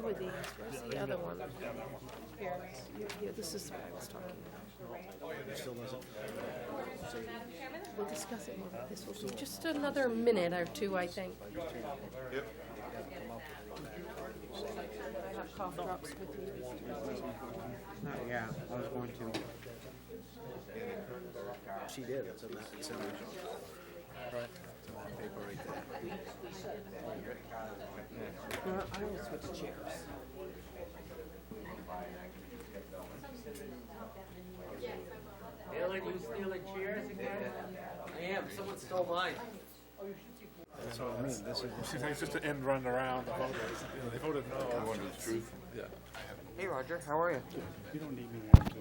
were these? Where's the other one? Here, yeah, this is what I was talking about. Still doesn't. We'll discuss it more. This will be just another minute or two, I think. Yep. I have cough drops with me. Yeah, I was going to. She did. It's in that. It's in that. Right. It's in that paper right there. I always switch chairs. Billy, you stealing chairs again? I am. Someone stole mine. That's what I mean. This is. It's just an end run around the voters. You know, they voted no. I want the truth. Yeah. Hey, Roger. How are you? You don't need me after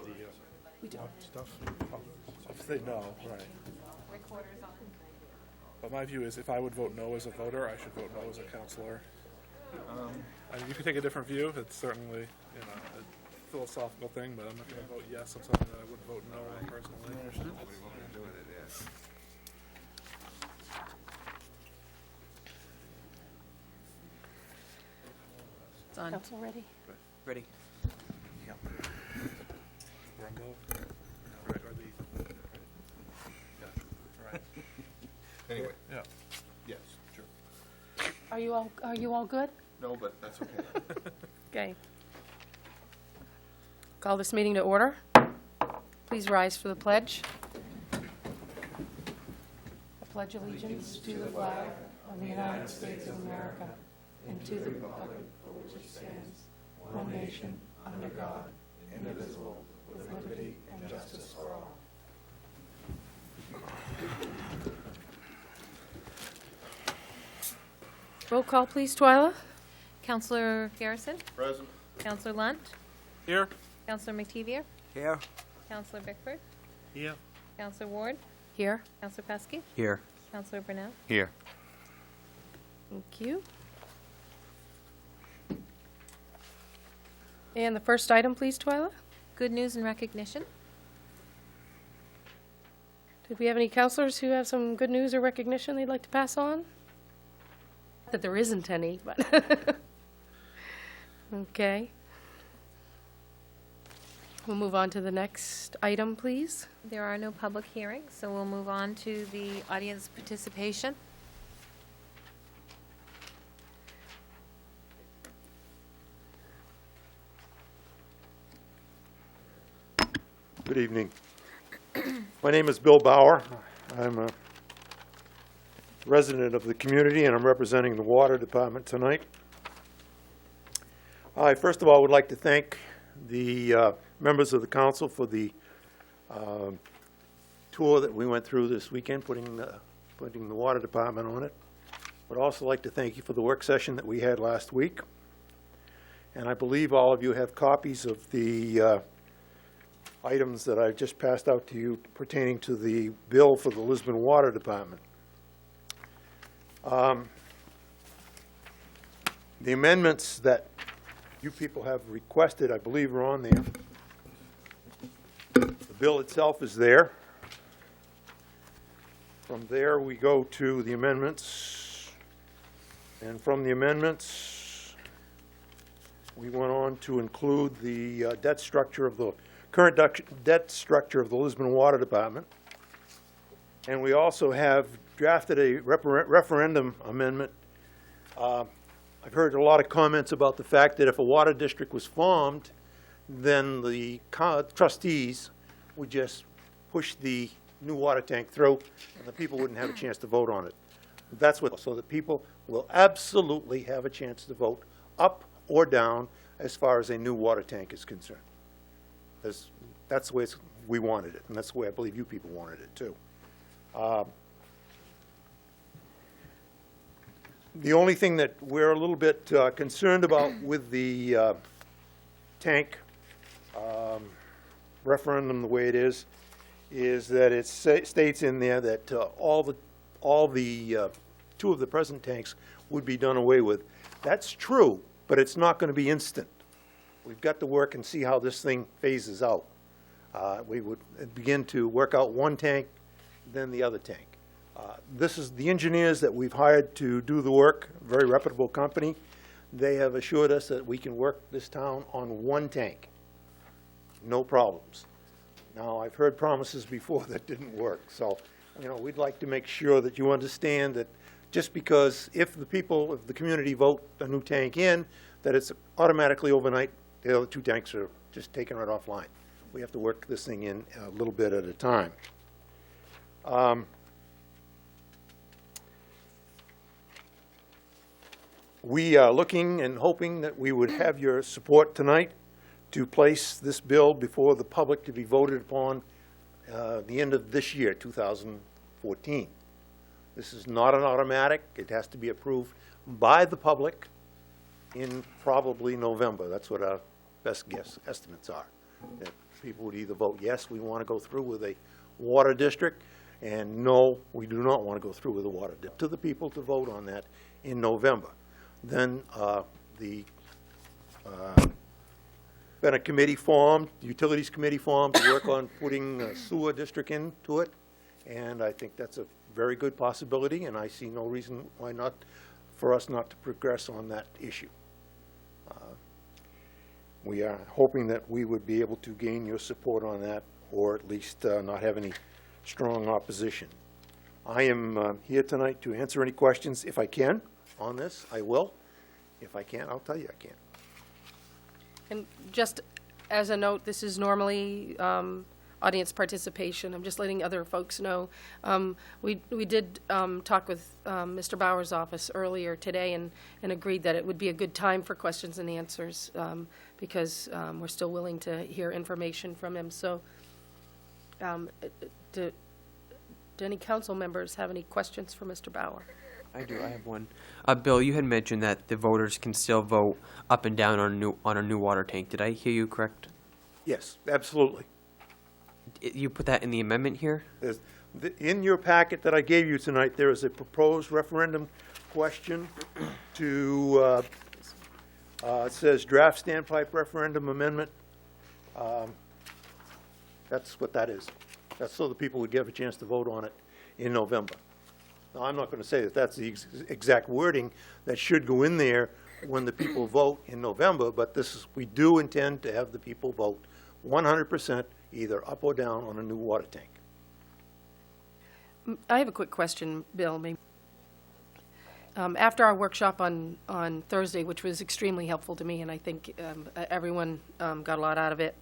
the stuff. If they no, right. But my view is if I would vote no as a voter, I should vote no as a counselor. I mean, you could take a different view. It's certainly, you know, a philosophical thing, but I'm not going to vote yes on something that I would vote no on personally. It's on. Council ready? Ready. Rumble? Right, or the... Yeah, right. Anyway, Yeah. yes, sure. Are you all good? No, but that's okay. Okay. Call this meeting to order. Please rise for the pledge. I pledge allegiance to the flag of the United States of America and to the republic for which it stands, one nation, under God, indivisible, with liberty and justice for all. Roll call, please, Twyla. Counselor Garrison, Present. Counselor Lunt, Here? Counselor McTevier, Here. Counselor Bickford, Yeah. Counselor Ward, Here. Counselor Pesky, Here. Counselor Burnell. Here. Thank you. And the first item, please, Twyla. Good news and recognition. Did we have any counselors who have some good news or recognition they'd like to pass on? Not that there isn't any, but okay. We'll move on to the next item, please. There are no public hearings, so we'll move on to the audience participation. Good evening. My name is Bill Bauer. I'm a resident of the community, and I'm representing the Water Department tonight. I first of all would like to thank the members of the council for the tour that we went through this weekend, putting the Water Department on it. Would also like to thank you for the work session that we had last week. And I believe all of you have copies of the items that I just passed out to you pertaining to the bill for the Lisbon Water Department. The amendments that you people have requested, I believe, are on there. The bill itself is there. From there, we go to the amendments. And from the amendments, we went on to include the debt structure of the current debt structure of the Lisbon Water Department. And we also have drafted a referendum amendment. I've heard a lot of comments about the fact that if a water district was formed, then the trustees would just push the new water tank through, and the people wouldn't have a chance to vote on it. That's what, so that people will absolutely have a chance to vote up or down as far as a new water tank is concerned. That's the way we wanted it, and that's the way I believe you people wanted it too. The only thing that we're a little bit concerned about with the tank referendum, the way it is that it states in there that all the two of the present tanks would be done away with. That's true, but it's not going to be instant. We've got to work and see how this thing phases out. We would begin to work out one tank, then the other tank. This is the engineers that we've hired to do the work, a very reputable company. they have assured us that we can work this town on one tank. No problems. Now, I've heard promises before that didn't work, so, we'd like to make sure that you understand that just because if the community vote a new tank in, that it's automatically overnight, the other 2 tanks are just taken right offline. We have to work this thing in a little bit at a time. We are looking and hoping that we would have your support tonight to place this bill before the public to be voted upon the end of this year, 2014. This is not an automatic. It has to be approved by the public in probably November. That's what our best guess estimates are. That people would either vote, yes, we want to go through with a water district, and no, we do not want to go through with a water district. To the people to vote on that in November. Then been a committee formed, utilities committee formed to work on putting a sewer district into it, and I think that's a very good possibility, and I see no reason why not, for us not to progress on that issue. We are hoping that we would be able to gain your support on that, or at least not have any strong opposition. I am here tonight to answer any questions. If I can on this, I will. If I can't, I'll tell you I can't. And just as a note, this is normally audience participation. I'm just letting other folks know. We did talk with Mr. Bauer's office earlier today and agreed that it would be a good time for questions and answers because we're still willing to hear information from him. So do any council members have any questions for Mr. Bauer? I do. I have one. Bill, you had mentioned that the voters can still vote up and down on a new water tank. Did I hear you correct? Yes, absolutely. You put that in the amendment here? In your packet that I gave you tonight, there is a proposed referendum question to, it says draft standpipe referendum amendment. That's what that is. That's so the people would give a chance to vote on it in November. Now, I'm not going to say that that's the exact wording that should go in there when the people vote in November, but we do intend to have the people vote 100% either up or down on a new water tank. I have a quick question, Bill. Maybe. After our workshop on Thursday, which was extremely helpful to me, and I think everyone got a lot out of it,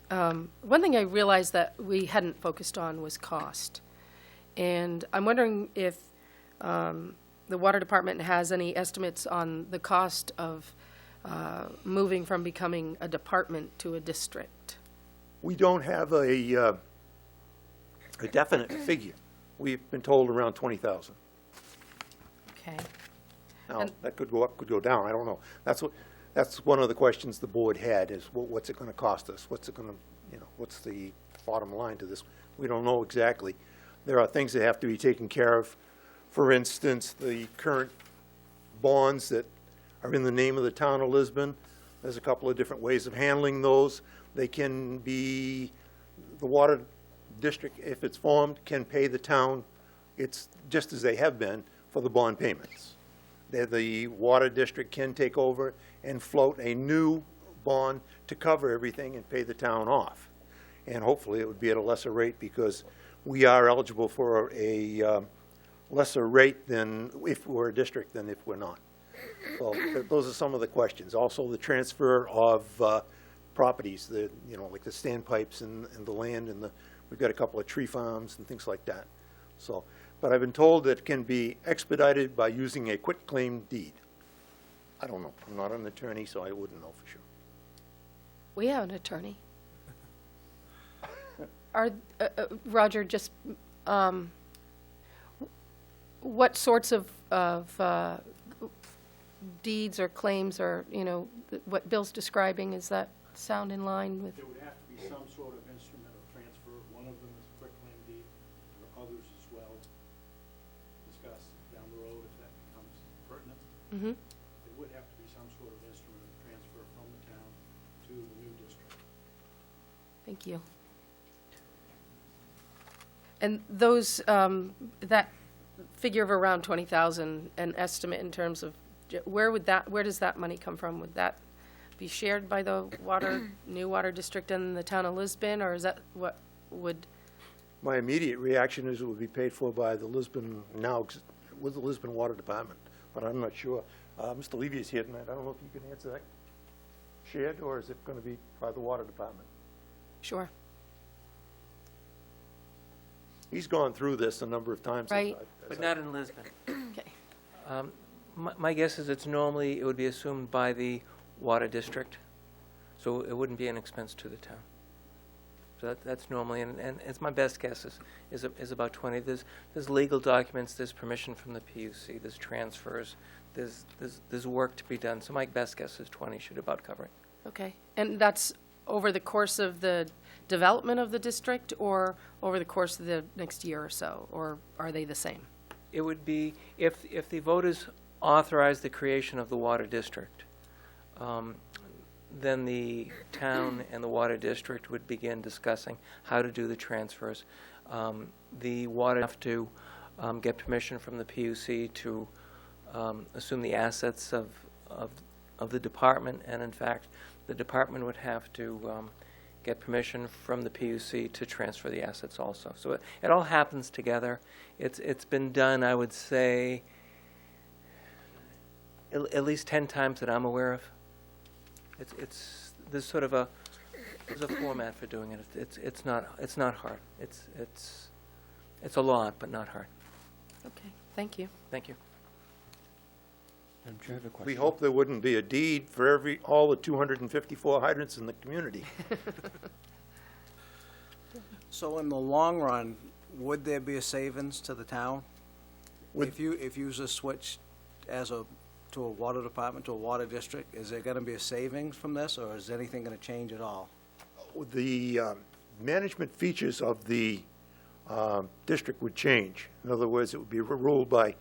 one thing I realized that we hadn't focused on was cost. And I'm wondering if the water department has any estimates on the cost of moving from becoming a department to a district. We don't have a definite figure. We've been told around 20,000. Okay. Now, that could go up, could go down, I don't know. That's one of the questions the board had is, what's it going to cost us? What's it going to, what's the bottom line to this? We don't know exactly. There are things that have to be taken care of. For instance, the current bonds that are in the name of the town of Lisbon, there's a couple of different ways of handling those. They can be, the water district, if it's formed, can pay the town, it's just as they have been, for the bond payments. The water district can take over and float a new bond to cover everything and pay the town off. And hopefully it would be at a lesser rate because we are eligible for a lesser rate than if we're a district than if we're not. So those are some of the questions. Also the transfer of properties, like the standpipes and the land, and we've got a couple of tree farms and things like that. So, but I've been told that it can be expedited by using a quitclaim deed. I don't know. I'm not an attorney, so I wouldn't know for sure. We have an attorney. Roger, just what sorts of deeds or claims or, what Bill's describing, is that sound in line with? There would have to be some sort of instrument of transfer. One of them is a quitclaim deed. There are others as well. Discuss down the road if that becomes pertinent. Mm-hmm. There would have to be some sort of instrument of transfer from the town to the new district. Thank you. And those, that figure of around 20,000, an estimate in terms of where does that money come from? Would that be shared by the new water district and the town of Lisbon, or is that what would? My immediate reaction is it would be paid for by the Lisbon, with the Lisbon Water Department, but I'm not sure. Mr. Levy is here tonight. I don't know if you can answer that. Shared, or is it going to be by the Water Department? Sure. He's gone through this a number of times. Right. But not in Lisbon. Okay. My guess is it would be assumed by the water district, so it wouldn't be an expense to the town. So that's normally, and it's my best guess is about 20. There's legal documents, there's permission from the PUC, there's transfers, there's work to be done. So my best guess is 20 should about cover it. Okay. And that's over the course of the development of the district, or over the course of the next year or so, or are they the same? It would be, if the voters authorize the creation of the water district, then the town and the water district would begin discussing how to do the transfers. The water have to get permission from the PUC to assume the assets of the department, and in fact, the department would have to get permission from the PUC to transfer the assets also. So it all happens together. It's been done, I would say, at least 10 times that I'm aware of. There's sort of there's a format for doing it. It's not hard. It's a lot, but not hard. Okay, thank you. Thank you. Madam Chair, I have a question. We hope there wouldn't be a deed for all the 254 hydrants in the community. So in the long run, would there be a savings to the town? If you just switch to a water department, to a water district, is there going to be a savings from this, or is anything going to change at all? The management features of the district would change. In other words, it would be ruled by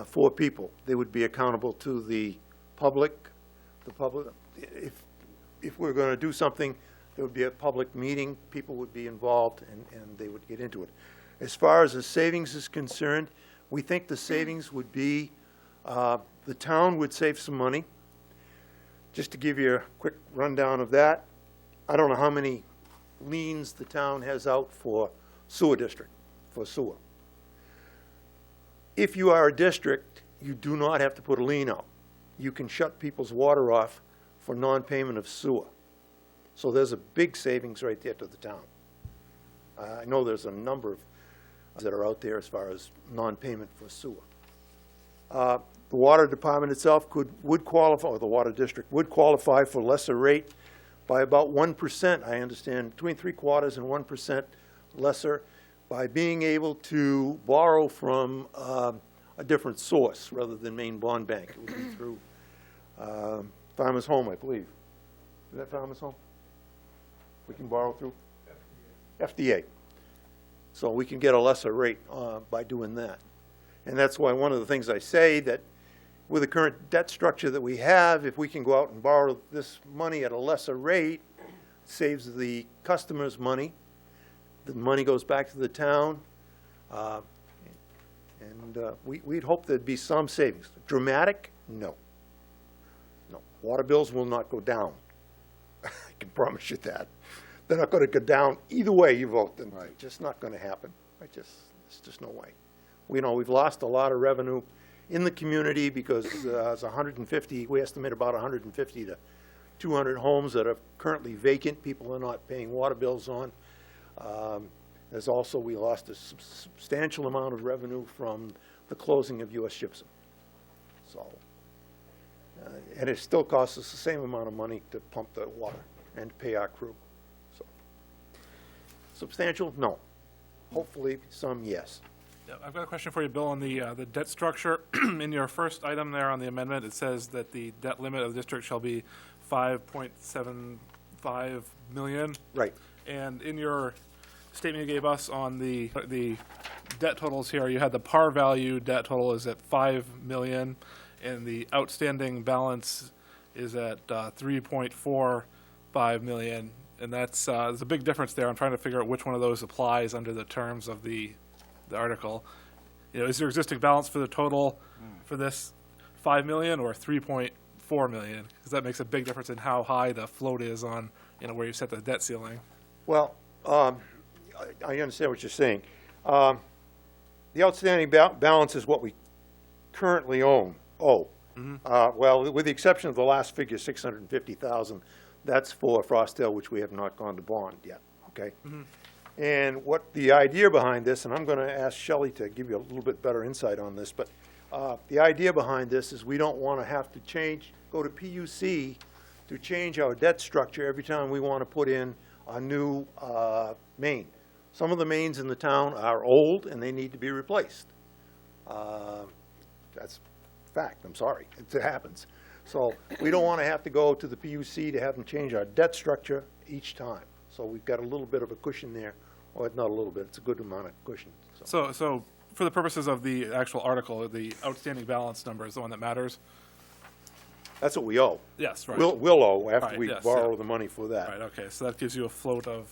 4 people. They would be accountable to the public. If we're going to do something, there would be a public meeting, people would be involved, and they would get into it. As far as the savings is concerned, we think the savings would be, the town would save some money. Just to give you a quick rundown of that, I don't know how many liens the town has out for sewer district, for sewer. If you are a district, you do not have to put a lien out. You can shut people's water off for non-payment of sewer. So there's a big savings right there to the town. I know there's a number of that are out there as far as non-payment for sewer. The water department itself would qualify, or the water district would qualify for lesser rate by about 1%, I understand, between 3/4 and 1% lesser, by being able to borrow from a different source rather than Maine Bond Bank. It would be through Farmers Home, I believe. Is that Farmers Home? We can borrow through? FDA. So we can get a lesser rate by doing that. And that's why one of the things I say that with the current debt structure that we have, if we can go out and borrow this money at a lesser rate, it saves the customers money. The money goes back to the town. We'd hope there'd be some savings. Dramatic? No. No. Water bills will not go down. I can promise you that. They're not going to go down either way you vote them. Right. It's just not going to happen. There's just no way. We've lost a lot of revenue in the community because it's 150, we estimate about 150 to 200 homes that are currently vacant. People are not paying water bills on. There's also, we lost a substantial amount of revenue from the closing of U.S. Gypsum. So, and it still costs us the same amount of money to pump the water and to pay our crew. So, substantial? No. Hopefully, some, yes. Yeah, I've got a question for you, Bill, on the debt structure. In your first item there on the amendment, it says that the debt limit of the district shall be $5.75 million. Right. And in your statement you gave us on the debt totals here, you had the par value debt total is at $5 million, and the outstanding balance is at $3.45 million. And that's there's a big difference there. I'm trying to figure out which one of those applies under the terms of the article. Is your existing balance for the total for this 5 million or 3.4 million? Because that makes a big difference in how high the float is on, where you set the debt ceiling. Well, I understand what you're saying. The outstanding balance is what we currently owe. Well, with the exception of the last figure, 650,000, that's for Frosdale, which we have not gone to bond yet, okay? And what the idea behind this, and I'm going to ask Shelley to give you a little bit better insight on this, but the idea behind this is we don't want to have to go to PUC to change our debt structure every time we want to put in a new main. Some of the mains in the town are old and they need to be replaced. That's fact, I'm sorry, it happens. So we don't want to have to go to the PUC to have them change our debt structure each time. So we've got a little bit of a cushion there, or not a little bit, it's a good amount of cushion. So for the purposes of the actual article, the outstanding balance number is the one that matters? That's what we owe. Yes, right. We'll owe after Right, we yes, borrow yeah. the money for that. Right, okay, so that gives you a float of,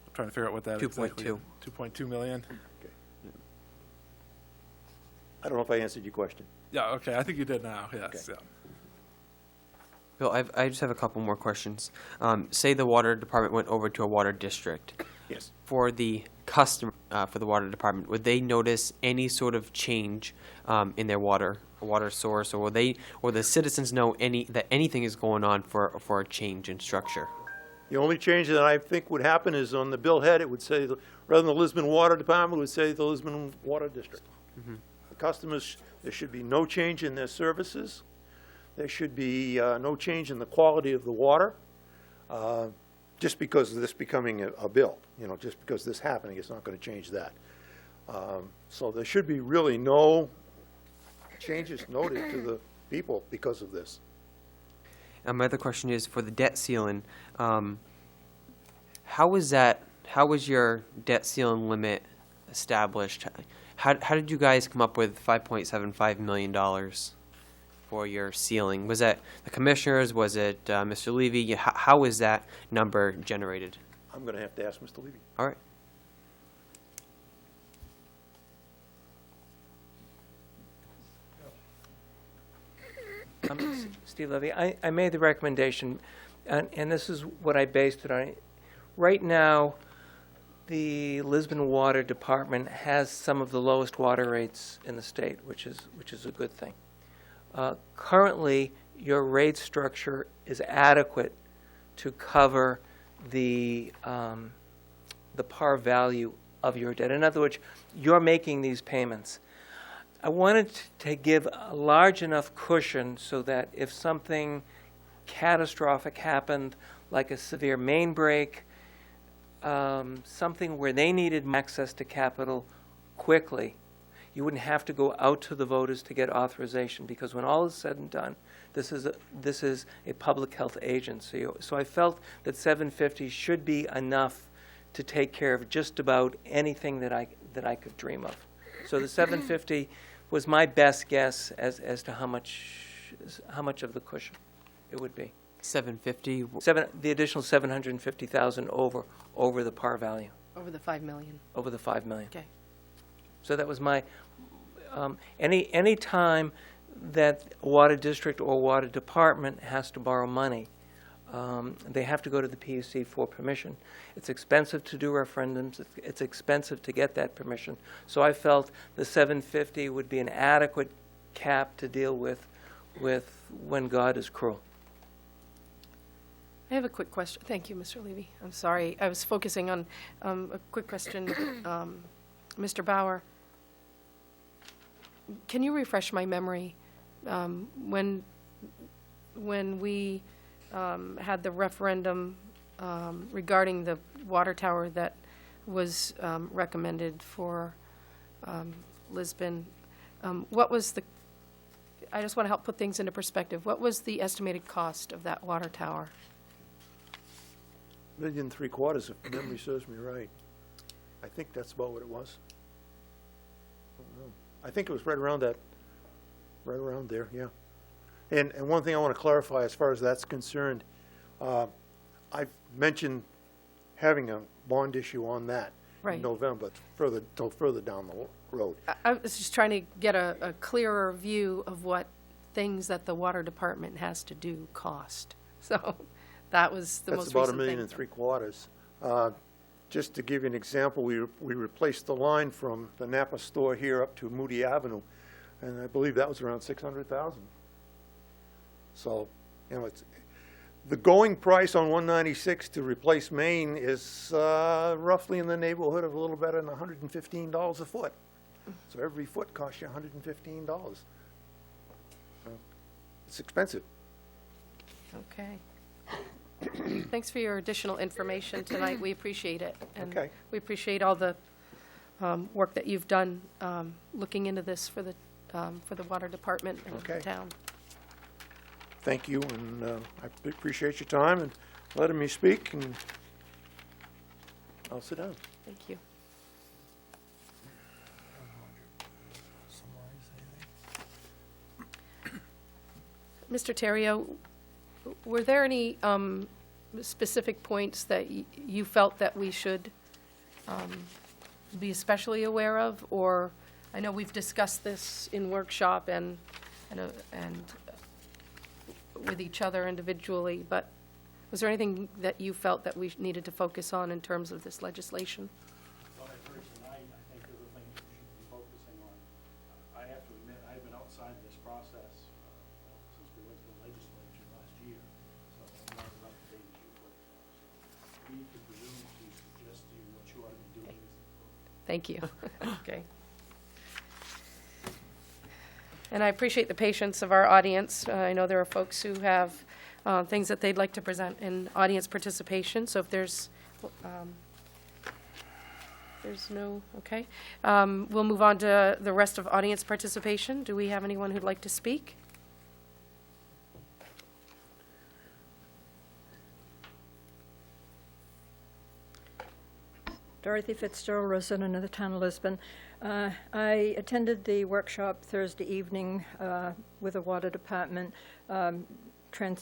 I'm trying to figure out what that 2.2. exactly. 2.2 million? I don't know if I answered your question. Yeah, okay, I think you did now, yes, Okay. yeah. Bill, I just have a couple more questions. Say the water department went over to a water district. Yes. For the customer, for the water department, would they notice any sort of change in their water source, or will the citizens know that anything is going on for a change in structure? The only change that I think would happen is on the bill head, it would say, rather than the Lisbon Water Department, it would say the Lisbon Water District. The customers, there should be no change in their services. There should be no change in the quality of the water, just because of this becoming a bill. Just because this happening, it's not going to change that. So there should be really no changes noted to the people because of this. And my other question is for the debt ceiling. How was your debt ceiling limit established? How did you guys come up with $5.75 million for your ceiling? Was that the commissioners? Was it Mr. Levy? How was that number generated? I'm going to have to ask Mr. Levy. All right. Steve Levy, I made the recommendation, and this is what I based it on. Right now, the Lisbon Water Department has some of the lowest water rates in the state, which is a good thing. Currently, your rate structure is adequate to cover the par value of your debt. In other words, you're making these payments. I wanted to give a large enough cushion so that if something catastrophic happened, like a severe main break, something where they needed access to capital quickly, you wouldn't have to go out to the voters to get authorization, because when all is said and done, this is a public health agency. So I felt that 750 should be enough to take care of just about anything that I could dream of. So the 750 was my best guess as to how much of the cushion it would be. 750. The additional 750,000 over the par value, Over the 5 million. over the 5 million. Okay. So that was my any time that a water district or water department has to borrow money, they have to go to the PUC for permission. It's expensive to do referendums. It's expensive to get that permission. So I felt the 750 would be an adequate cap to deal with when God is cruel. I have a quick question. Thank you, Mr. Levy. I'm sorry. I was focusing on a quick question. Mr. Bauer, can you refresh my memory? When we had the referendum regarding the water tower that was recommended for Lisbon, what was the, I just want to help put things into perspective. What was the estimated cost of that water tower? $1.75 million, if memory serves me right. I think that's about what it was. I don't know. I think it was right around there, yeah. And one thing I want to clarify as far as that's concerned, I've mentioned having a bond issue on that Right. in November, further down the road. I was just trying to get a clearer view of what things that the water department has to do cost. So that was the That's most about recent thing. $1.75 million. Just to give you an example, we replaced the line from the Napa store here up to Moody Avenue, and I believe that was around $600,000. So, it's, the going price on 196 to replace Main is roughly in the neighborhood of a little better than $115 a foot. So every foot costs you $115. It's expensive. Okay. Thanks for your additional information tonight. We appreciate it. And Okay. we appreciate all the work that you've done looking into this for the water department and the Okay. town. Thank you, and I appreciate your time and letting me speak, and I'll sit down. Thank you. Mr. Terrio, were there any specific points that you felt that we should be especially aware of? Or, I know we've discussed this in workshop and with each other individually, but was there anything that you felt that we needed to focus on in terms of this legislation? What I've heard tonight, I think are the things we should be focusing on. I have to admit, I've been outside this process, since we went to the legislature last year, so I'm not as up to date as you folks are. So we could presume to suggest to you what you ought to be doing. Thank you. Okay. And I appreciate the patience of our audience. I know there are folks who have things that they'd like to present in audience participation, so if there's no, okay. We'll move on to the rest of audience participation. Do we have anyone who'd like to speak? Dorothy Fitzgerald, resident of the town of Lisbon. I attended the workshop Thursday evening with the water department,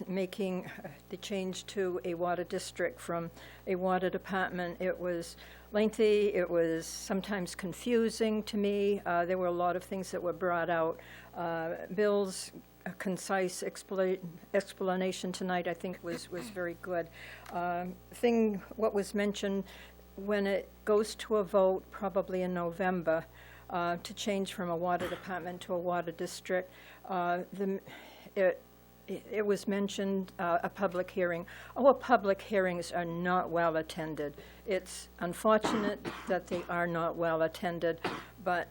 making the change to a water district from a water department. It was lengthy, it was sometimes confusing to me. There were a lot of things that were brought out. Bill's concise explanation tonight, I think, was very good. What was mentioned, when it goes to a vote, probably in November, to change from a water department to a water district, it was mentioned a public hearing. Our public hearings are not well attended. It's unfortunate that they are not well attended, but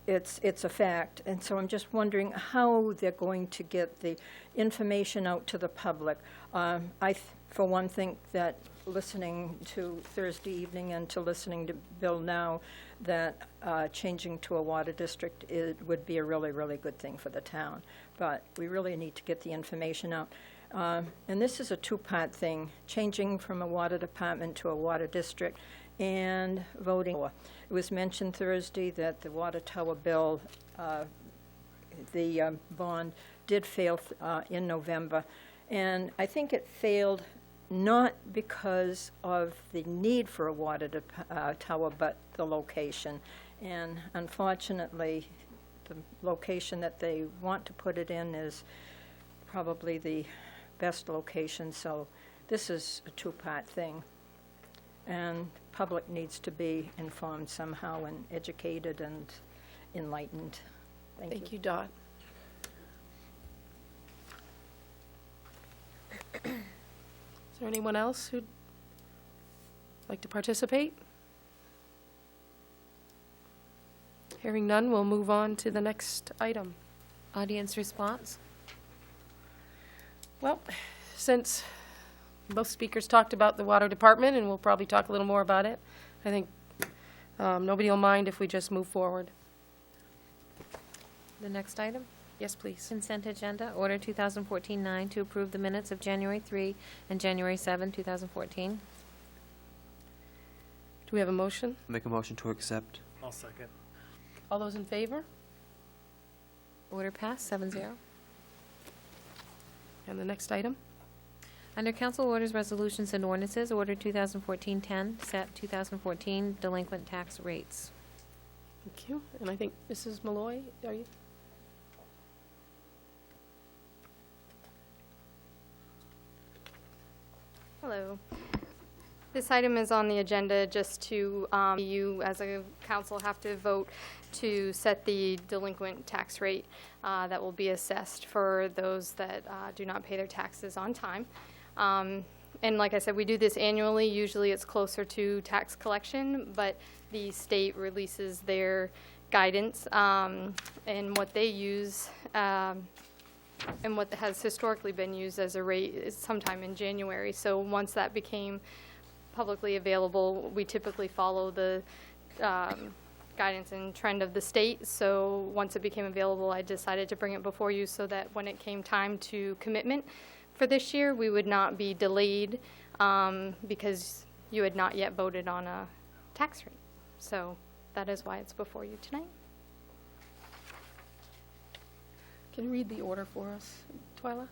it's a fact. And so I'm just wondering how they're going to get the information out to the public. For one, think that listening to Thursday evening and to listening to Bill now, that changing to a water district would be a really, really good thing for the town. But we really need to get the information out. And this is a two-part thing, changing from a water department to a water district and voting. It was mentioned Thursday that the water tower bill, the bond, did fail in November. And I think it failed not because of the need for a water tower, but the location. And unfortunately, the location that they want to put it in is probably the best location, so this is a two-part thing. And public needs to be informed somehow and educated and enlightened. Thank you, Dot. Is there anyone else who'd like to participate? Hearing none, we'll move on to the next item. Audience response? Well, since both speakers talked about the water department, and we'll probably talk a little more about it, I think nobody will mind if we just move forward. The next item? Yes, please. Consent agenda, Order 2014-9, to approve the minutes of January 3 and January 7, 2014. Do we have a motion? Make a motion to accept. I'll second. All those in favor? Order passed, 7-0. And the next item? Under Council Orders, Resolutions, and Ordinances, Order 2014-10, set 2014 delinquent tax rates. Thank you. And I think Mrs. Malloy, are you? Hello. This item is on the agenda just to, you as a council have to vote to set the delinquent tax rate that will be assessed for those that do not pay their taxes on time. And like I said, we do this annually. Usually it's closer to tax collection, but the state releases their guidance and what they use and what has historically been used as a rate is sometime in January. So once that became publicly available, we typically follow the guidance and trend of the state. So once it became available, I decided to bring it before you so that when it came time to commitment for this year, we would not be delayed because you had not yet voted on a tax rate. So that is why it's before you tonight. Can you read the order for us, Twyla?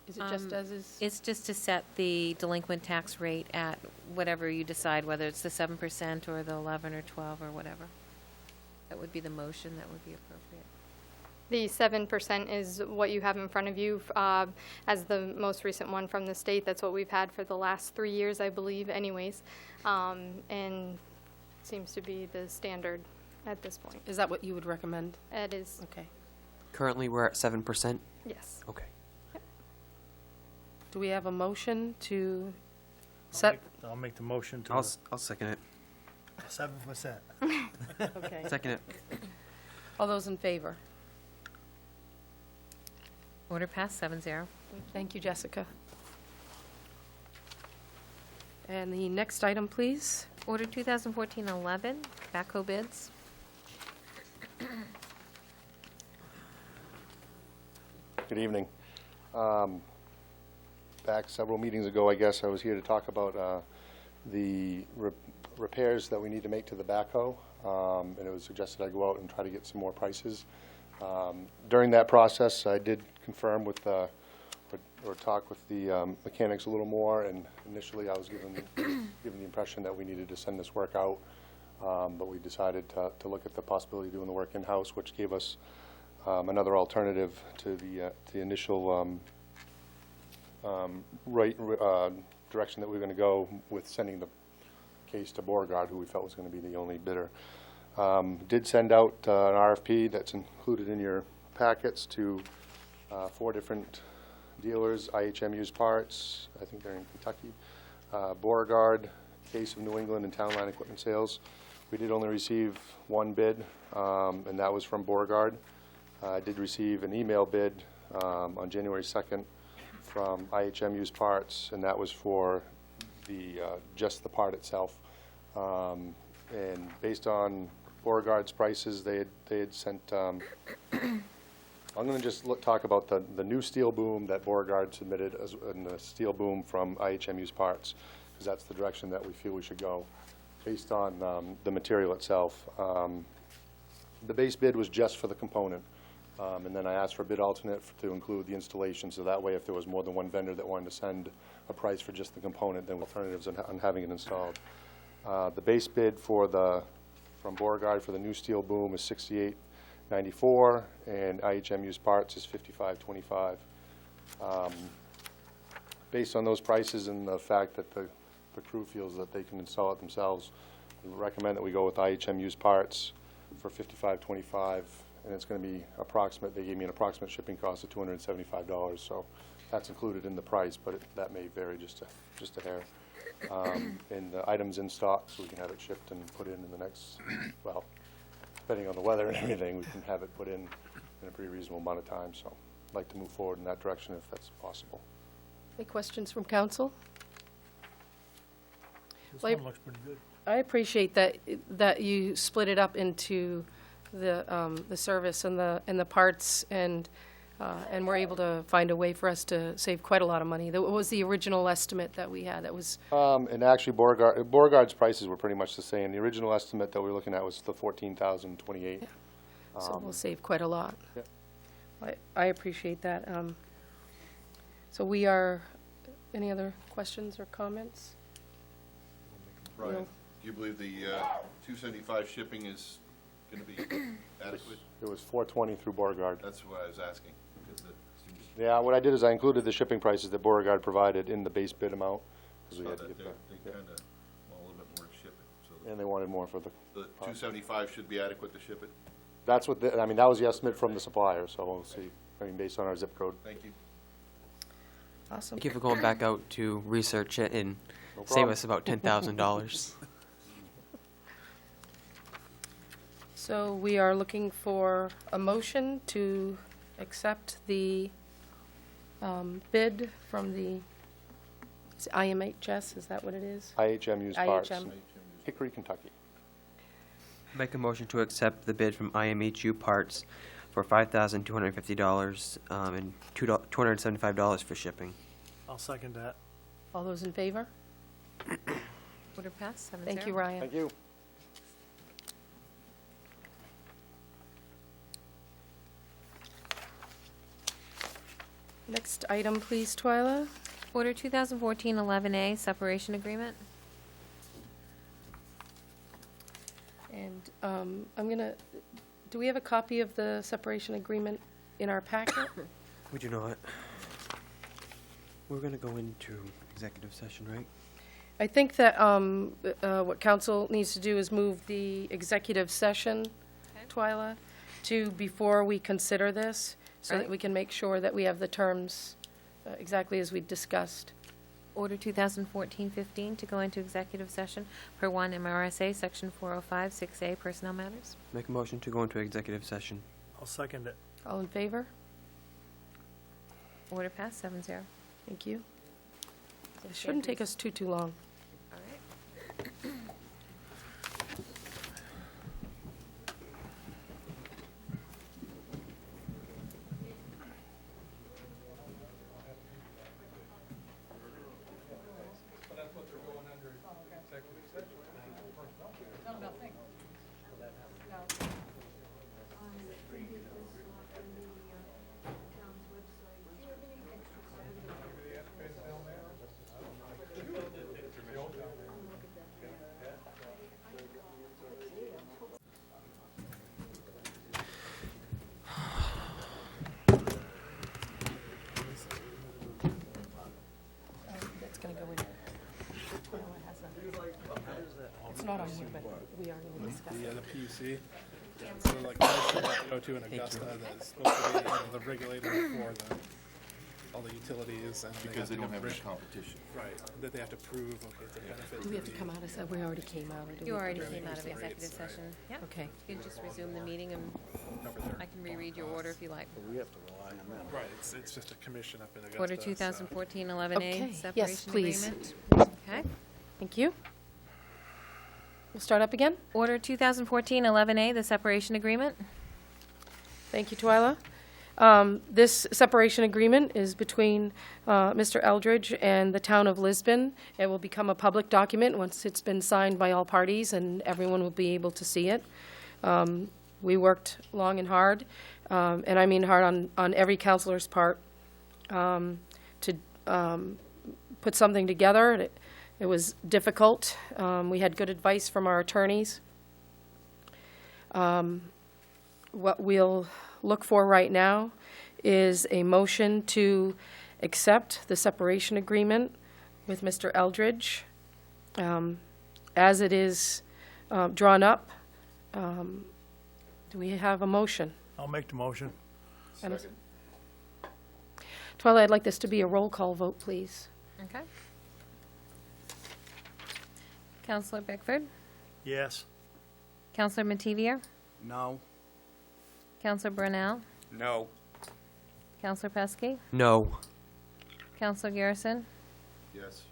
Is it just as is? It's just to set the delinquent tax rate at whatever you decide, whether it's the 7% or the 11 or 12 or whatever. That would be the motion that would be appropriate. The 7% is what you have in front of you as the most recent one from the state. That's what we've had for the last 3 years, I believe, anyways, and seems to be the standard at this point. Is that what you would recommend? It is. Okay. Currently, we're at 7%. Yes. Okay. Do we have a motion to set? I'll make the motion to. I'll second it. 7%. Okay. Second it. All those in favor? Order passed 7-0. Thank you, Jessica. And the next item, please. Order 2014-11, backhoe bids. Good evening. Back several meetings ago, I guess, I was here to talk about the repairs that we need to make to the backhoe, and it was suggested I go out and try to get some more prices. During that process, I did confirm with or talk with the mechanics a little more, and initially I was given the impression that we needed to send this work out, but we decided to look at the possibility of doing the work in-house, which gave us another alternative to the initial direction that we were going to go with sending the case to Beauregard, who we felt was going to be the only bidder. Did send out an RFP that's included in your packets to 4 different dealers: IHM Used Parts, I think they're in Kentucky, Beauregard, Case of New England, and Town Line Equipment Sales. We did only receive 1 bid, and that was from Beauregard. I did receive an email bid on January 2nd from IHM Used Parts, and that was for just the part itself. And based on Beauregard's prices, they had sent. I'm going to just talk about the new steel boom that Beauregard submitted and the steel boom from IHM Used Parts, because that's the direction that we feel we should go, based on the material itself. The base bid was just for the component. And then I asked for a bid alternate to include the installation, so that way if there was more than one vendor that wanted to send a price for just the component, then alternatives on having it installed. The base bid from Beauregard for the new steel boom is $68.94, and IHM Used Parts is $55.25. Based on those prices and the fact that the crew feels that they can install it themselves, we recommend that we go with IHM Used Parts for $55.25. And it's going to be approximate. They gave me an approximate shipping cost of $275, so that's included in the price, but that may vary just a hair. And the items in stock, so we can have it shipped and put in the next, well, depending on the weather and everything, we can have it put in a pretty reasonable amount of time. So I'd like to move forward in that direction if that's possible. Any questions from council? This one looks pretty good. I appreciate that you split it up into the service and the parts, and we're able to find a way for us to save quite a lot of money. That was the original estimate that we had. That was and actually Beauregard's prices were pretty much the same. The original estimate that we were looking at was the $14,028. yeah. So we'll save quite a lot. Yeah. I appreciate that. So we are. Any other questions or comments? Brian, No. do you believe the $275 shipping is going to be adequate? It was $420 through Beauregard. That's what I was asking, because Yeah, what I did is I included the shipping prices that Beauregard provided in the base bid amount. 'cause we So had to that get they the- kind of, well, a little bit more to ship it. So And they wanted more for the, the 275 should be adequate to ship it. that's what, I mean, that was the estimate from the supplier, so we'll see. I mean, based on our zip code. Thank you. Awesome. Thank you for going back out to research it and No save problem. us about $10,000. So we are looking for a motion to accept the bid from the, is it IMHS, is that what it is? IHM used parts, IHM. Hickory, Kentucky. Make a motion to accept the bid from IMHU Parts for $5,250 and $275 for shipping. I'll second that. All those in favor? Order passed, 7-0. Thank you, Ryan. Thank you. Next item, please, Twyla. Order 2014-11A, separation agreement. And I'm going to, do we have a copy of the separation agreement in our packet? We do not. We're going to go into executive session, right? I think that what council needs to do is move the executive session, Twyla, to before we consider this, so that Right. we can make sure that we have the terms exactly as we discussed. Order 2014-15 to go into executive session per 1 MRSA, Section 405, 6A, personnel matters. Make a motion to go into executive session. I'll second it. All in favor? Order passed, 7-0. Thank you. It shouldn't take us too long. All right. That's going to go in. It's not on here, but we are going to discuss it. The PUC. So like, go to in Augusta, that's supposed to be the regulator for all the utilities and. Because they don't have any any competition. Right, that they have to prove, okay, it's a benefit. Do we have to come out of, we already came out? or do You we- already Really came out of increase the executive rates, right. session. Yep. Okay. You can just resume the meeting, and Cover their I can reread your order if you like. We have to rely on them. Right, it's just a commission up in Augusta. Order so- 2014-11A, Okay. Yes, separation please. agreement. Okay. Thank you. We'll start up again. Order 2014-11A, the separation agreement. Thank you, Twyla. This separation agreement is between Mr. Eldridge and the town of Lisbon. It will become a public document once it's been signed by all parties, and everyone will be able to see it. We worked long and hard, and I mean hard on every counselor's part, to put something together. It was difficult. We had good advice from our attorneys. What we'll look for right now is a motion to accept the separation agreement with Mr. Eldridge as it is drawn up. Do we have a motion? I'll make the motion. Second. Twyla, I'd like this to be a roll call vote, please. Okay. Counselor Bickford? Yes. Counselor Mativier? No. Counselor Brunel? No. Counselor Pesky? No. Counselor Garrison? Yes.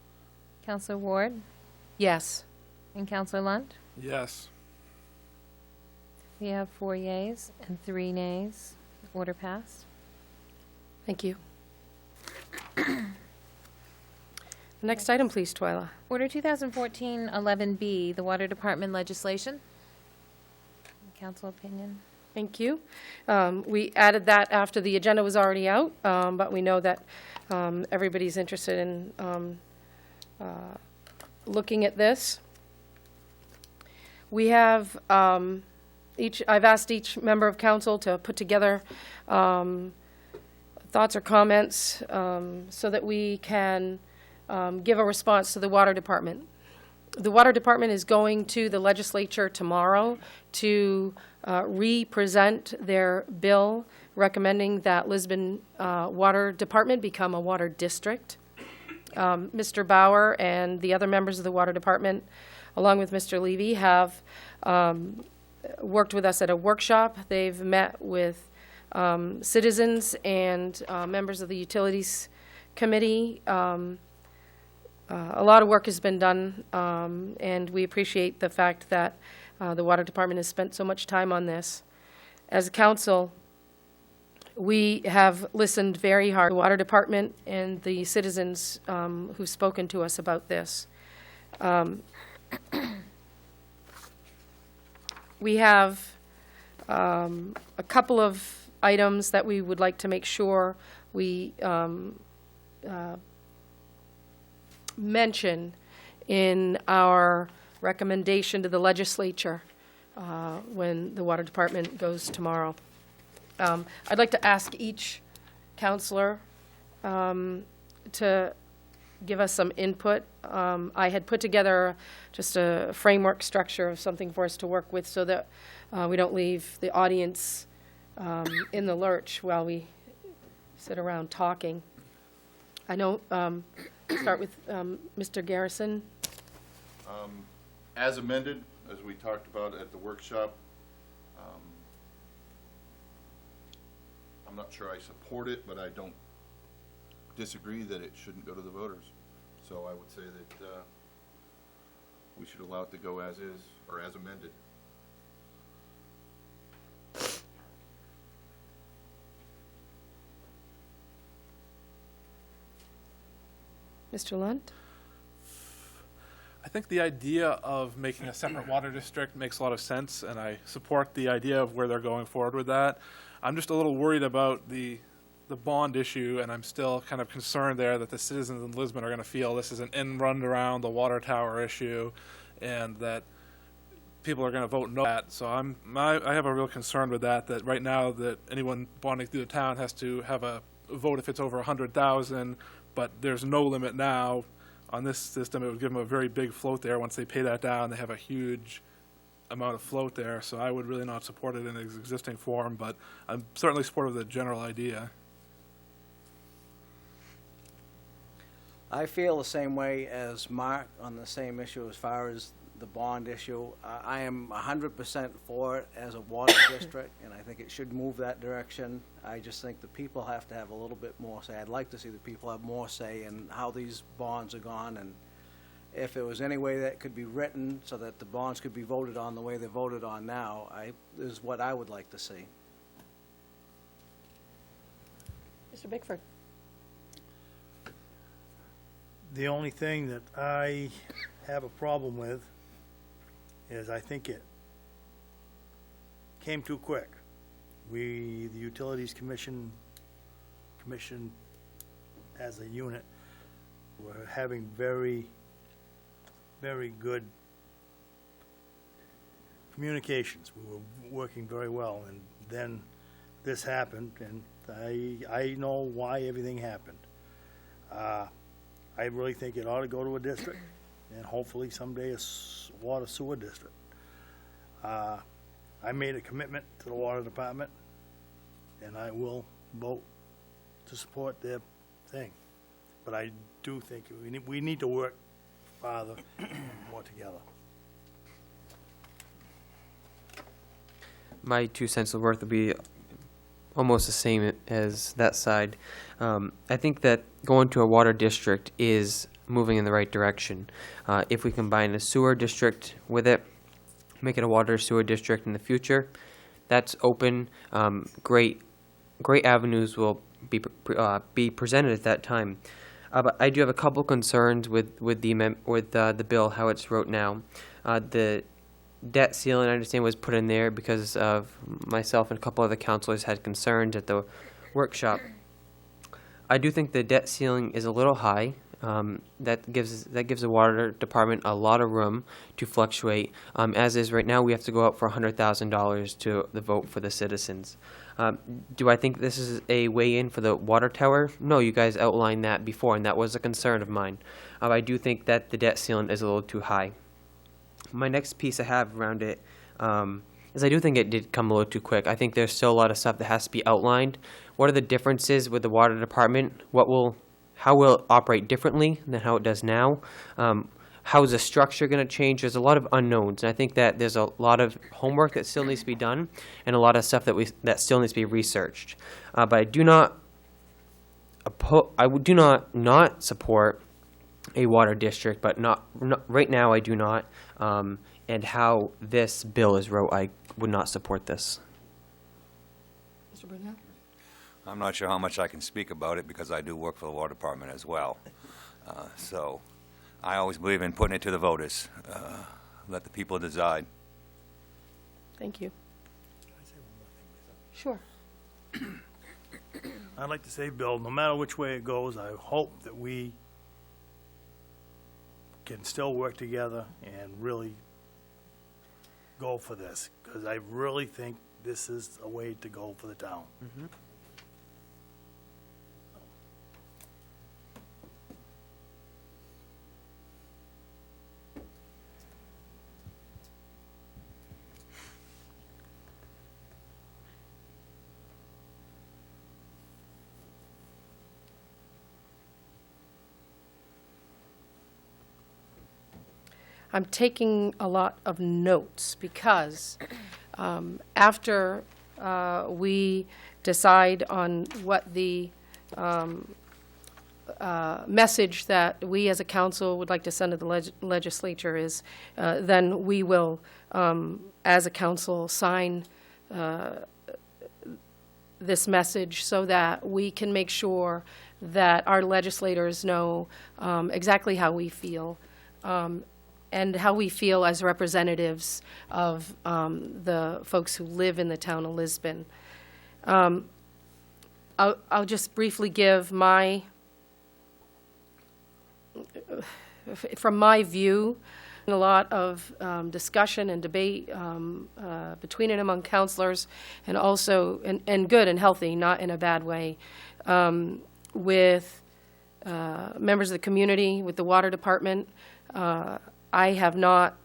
Counselor Ward? Yes. And Counselor Lunt? Yes. We have 4 yeas and 3 nays. Order passed. Thank you. Next item, please, Twyla. Order 2014-11B, the Water Department legislation. Council opinion. Thank you. We added that after the agenda was already out, but we know that everybody's interested in looking at this. We have I've asked each member of council to put together thoughts or comments so that we can give a response to the Water Department. The Water Department is going to the legislature tomorrow to re-present their bill recommending that Lisbon Water Department become a water district. Mr. Bauer and the other members of the Water Department, along with Mr. Levy, have worked with us at a workshop. They've met with citizens and members of the Utilities Committee. A lot of work has been done, and we appreciate the fact that the Water Department has spent so much time on this. As a council, we have listened very hard to the Water Department and the citizens who've spoken to us about this. We have a couple of items that we would like to make sure we mention in our recommendation to the legislature when the Water Department goes tomorrow. I'd like to ask each counselor to give us some input. I had put together just a framework structure of something for us to work with so that we don't leave the audience in the lurch while we sit around talking. I know, start with Mr. Garrison. As amended, as we talked about at the workshop, I'm not sure I support it, but I don't disagree that it shouldn't go to the voters. So I would say that we should allow it to go as is, or as amended. Mr. Lunt? I think the idea of making a separate water district makes a lot of sense, and I support the idea of where they're going forward with that. I'm just a little worried about the bond issue, and I'm still kind of concerned there that the citizens in Lisbon are going to feel this is an end run around the water tower issue, and that people are going to vote no for that. So I have a real concern with that, that right now that anyone bonding through the town has to have a vote if it's over 100,000, but there's no limit now. On this system, it would give them a very big float there. Once they pay that down, they have a huge amount of float there. So I would really not support it in its existing form, but I'm certainly supportive of the general idea. I feel the same way as Mark on the same issue as far as the bond issue. I am 100% for it as a water district, and I think it should move that direction. I just think the people have to have a little bit more say. I'd like to see the people have more say in how these bonds are gone, and if it was any way that could be written so that the bonds could be voted on the way they're voted on now, is what I would like to see. Mr. Bickford? The only thing that I have a problem with is I think it came too quick. The Utilities Commission as a unit were having very, very good communications. We were working very well, and then this happened, and I know why everything happened. I really think it ought to go to a district, and hopefully someday a water sewer district. I made a commitment to the Water Department, and I will vote to support their thing. But I do think we need to work farther and more together. My 2 cents of worth would be almost the same as that side. I think that going to a water district is moving in the right direction. If we combine a sewer district with it, make it a water sewer district in the future, that's open. Great avenues will be presented at that time. But I do have a couple concerns with the bill, how it's wrote now. The debt ceiling, I understand, was put in there because of myself and a couple other councilors had concerns at the workshop. I do think the debt ceiling is a little high. That gives the water department a lot of room to fluctuate. As is right now, we have to go up for $100,000 to the vote for the citizens. Do I think this is a way in for the water tower? No, you guys outlined that before, and that was a concern of mine. I do think that the debt ceiling is a little too high. My next piece I have around it is I do think it did come a little too quick. I think there's still a lot of stuff that has to be outlined. What are the differences with the water department? How will it operate differently than how it does now? How is the structure going to change? There's a lot of unknowns, and I think that there's a lot of homework that still needs to be done, and a lot of stuff that still needs to be researched. But I do not not support a water district, but not right now. I do not, and how this bill is wrote, I would not support this. Mr. Brunel? I'm not sure how much I can speak about it because I do work for the water department as well. So I always believe in putting it to the voters. Let the people decide. Thank you. Sure. I'd like to say, Bill, no matter which way it goes, I hope that we can still work together and really go for this, because I really think this is a way to go for the town. I'm taking a lot of notes because after we decide on what the message that we as a council would like to send to the legislature is, then we will, as a council, sign this message so that we can make sure that our legislators know exactly how we feel. And how we feel as representatives of the folks who live in the town of Lisbon. I'll just briefly give from my view, a lot of discussion and debate between and among councilors, and also, and good and healthy, not in a bad way, with members of the community, with the water department. I have not,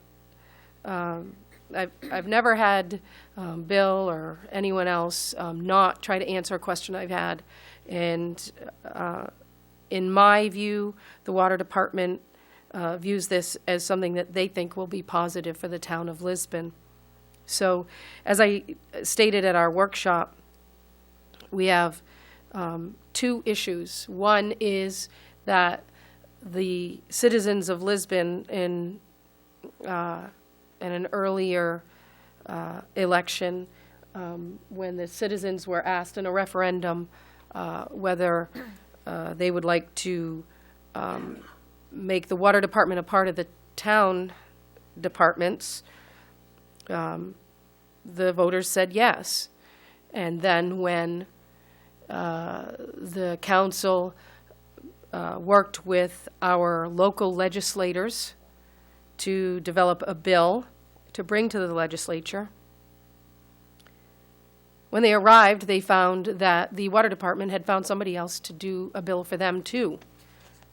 I've never had Bill or anyone else not try to answer a question I've had. And in my view, the water department views this as something that they think will be positive for the town of Lisbon. So as I stated at our workshop, we have two issues. One is that the citizens of Lisbon in an earlier election, when the citizens were asked in a referendum whether they would like to make the water department a part of the town departments, the voters said yes. And then when the council worked with our local legislators to develop a bill to bring to the legislature. When they arrived, they found that the water department had found somebody else to do a bill for them too.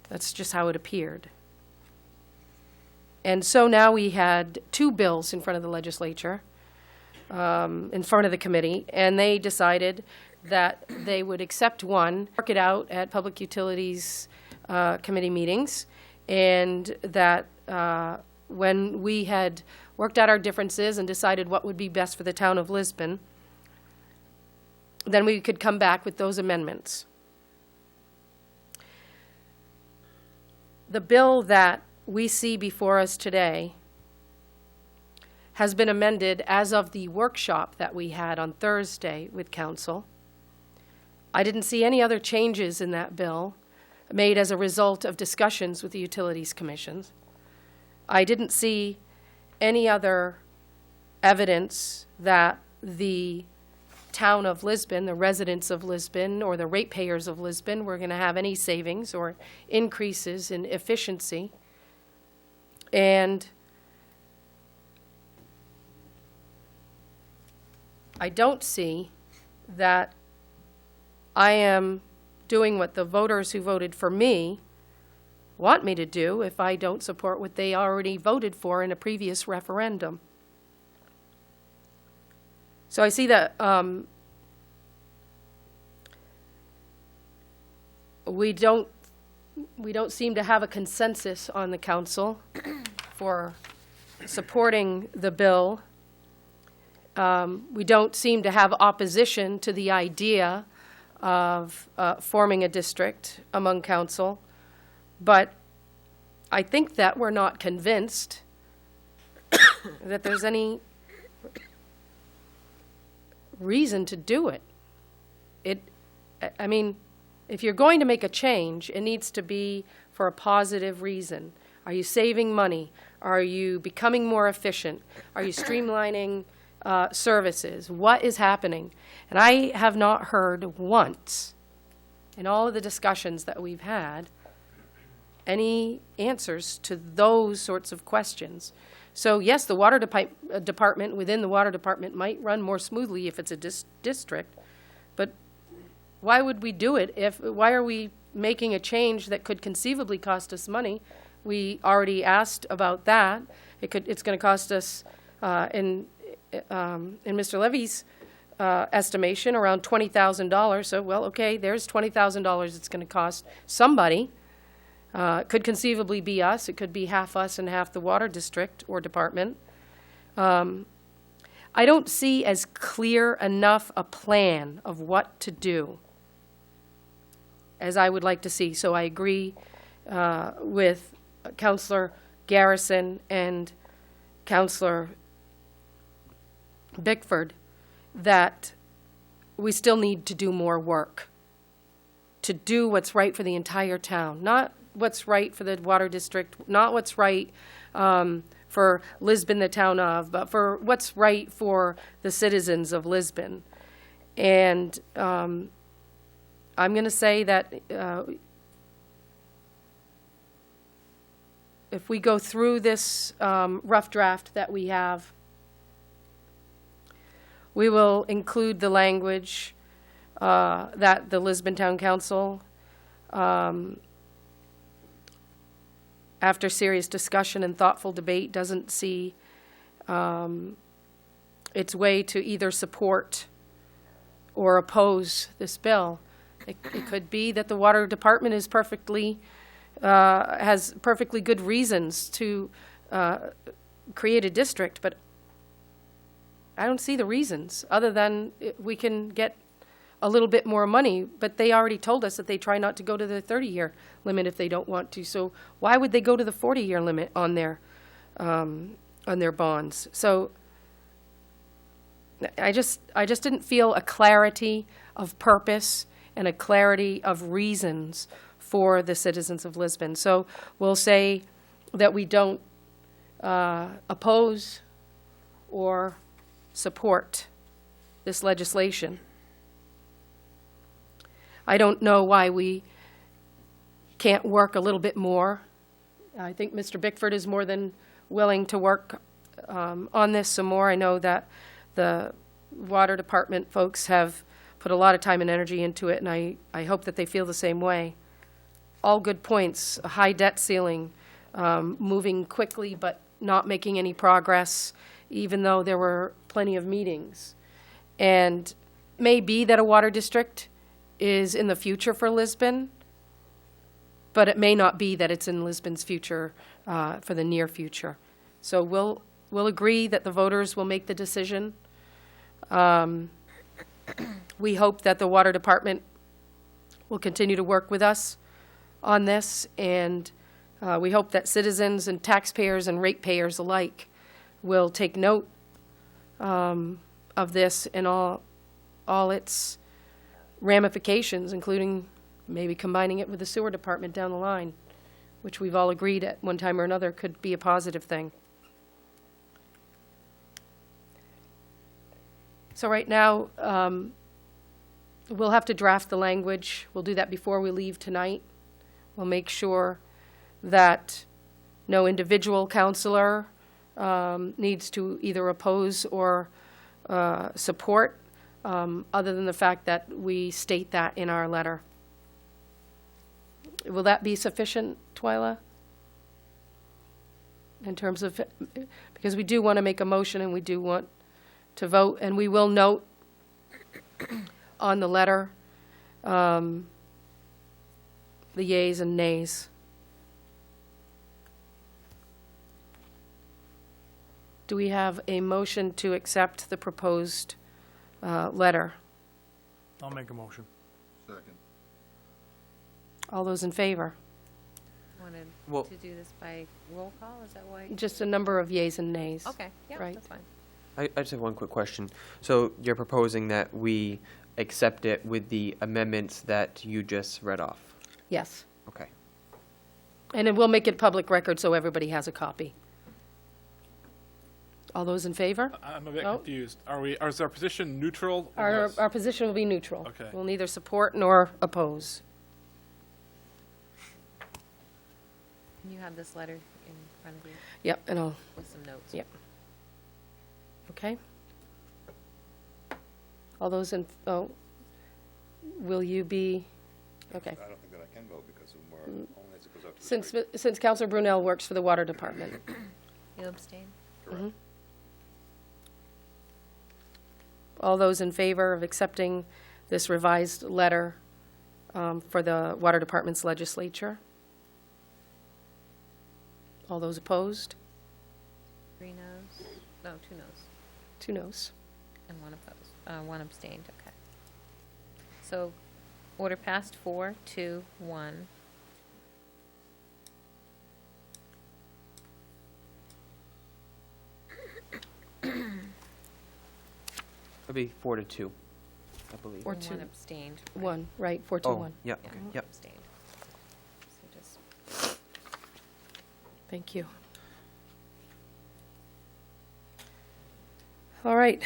That's just how it appeared. And so now we had two bills in front of the legislature, in front of the committee, and they decided that they would accept one, work it out at Public Utilities Committee meetings, and that when we had worked out our differences and decided what would be best for the town of Lisbon, then we could come back with those amendments. The bill that we see before us today has been amended as of the workshop that we had on Thursday with council. I didn't see any other changes in that bill made as a result of discussions with the Utilities Commissions. I didn't see any other evidence that the town of Lisbon, the residents of Lisbon, or the ratepayers of Lisbon were going to have any savings or increases in efficiency. And I don't see that I am doing what the voters who voted for me want me to do if I don't support what they already voted for in a previous referendum. So I see that we don't seem to have a consensus on the council for supporting the bill. We don't seem to have opposition to the idea of forming a district among council, but I think that we're not convinced that there's any reason to do it. I mean, if you're going to make a change, it needs to be for a positive reason. Are you saving money? Are you becoming more efficient? Are you streamlining services? What is happening? And I have not heard once in all of the discussions that we've had any answers to those sorts of questions. So yes, the water department within the water department might run more smoothly if it's a district, but why would we do it why are we making a change that could conceivably cost us money? We already asked about that. It's going to cost us, in Mr. Levy's estimation, around $20,000. So, well, okay, there's $20,000 it's going to cost somebody. It could conceivably be us. It could be half us and half the water district or department. I don't see as clear enough a plan of what to do as I would like to see. So I agree with Councillor Garrison and Councillor Bickford that we still need to do more work to do what's right for the entire town, not what's right for the water district, not what's right for Lisbon, the town of, but for what's right for the citizens of Lisbon. And I'm going to say that if we go through this rough draft that we have, we will include the language that the Lisbon Town Council, after serious discussion and thoughtful debate, doesn't see its way to either support or oppose this bill. It could be that the water department is has perfectly good reasons to create a district, but I don't see the reasons other than we can get a little bit more money, but they already told us that they try not to go to the 30-year limit if they don't want to. So why would they go to the 40-year limit on their bonds? So I just didn't feel a clarity of purpose and a clarity of reasons for the citizens of Lisbon. So we'll say that we don't oppose or support this legislation. I don't know why we can't work a little bit more. I think Mr. Bickford is more than willing to work on this some more. I know that the water department folks have put a lot of time and energy into it, and I hope that they feel the same way. All good points, a high debt ceiling, moving quickly but not making any progress, even though there were plenty of meetings. And may be that a water district is in the future for Lisbon, but it may not be that it's in Lisbon's future for the near future. So we'll agree that the voters will make the decision. We hope that the water department will continue to work with us on this, and we hope that citizens and taxpayers and ratepayers alike will take note of this and all its ramifications, including maybe combining it with the sewer department down the line, which we've all agreed at one time or another could be a positive thing. So right now, we'll have to draft the language. We'll do that before we leave tonight. We'll make sure that no individual counselor needs to either oppose or support other than the fact that we state that in our letter. Will that be sufficient, Twyla? In terms of, because we do want to make a motion and we do want to vote, and we will note on the letter the yays and nays. Do we have a motion to accept the proposed letter? I'll make a motion. Second. All those in favor? Wanted Well- to do this by roll call, is that why? Just a number of yays and nays. Okay, yeah, Right. that's fine. I just have one quick question. So you're proposing that we accept it with the amendments that you just read off? Yes. Okay. And then we'll make it public record so everybody has a copy. All those in favor? I'm a bit Oh. confused. Is our position neutral? or Our, yes? our position will be neutral. Okay. We'll neither support nor oppose. You have this letter in front of you Yep, and I'll, with some notes. yep. Okay? All those in, oh, will you be, okay. I don't think that I can vote because only as it goes up to the Since, street. since Counselor Brunel works for the Water Department. You abstain? Mhm. All those in favor of accepting this revised letter for the Water Department's legislature? All those opposed? 3 noes? No, 2 noes. 2 noes. And 1 opposed, 1 abstained, okay. So, order passed 4-2-1. It'll be 4-2, I believe. Or And 2. 1 abstained. right? 1, right, 4 to Oh, 1. yeah, Yeah, okay, one yep. abstained. So just, Thank you. All right.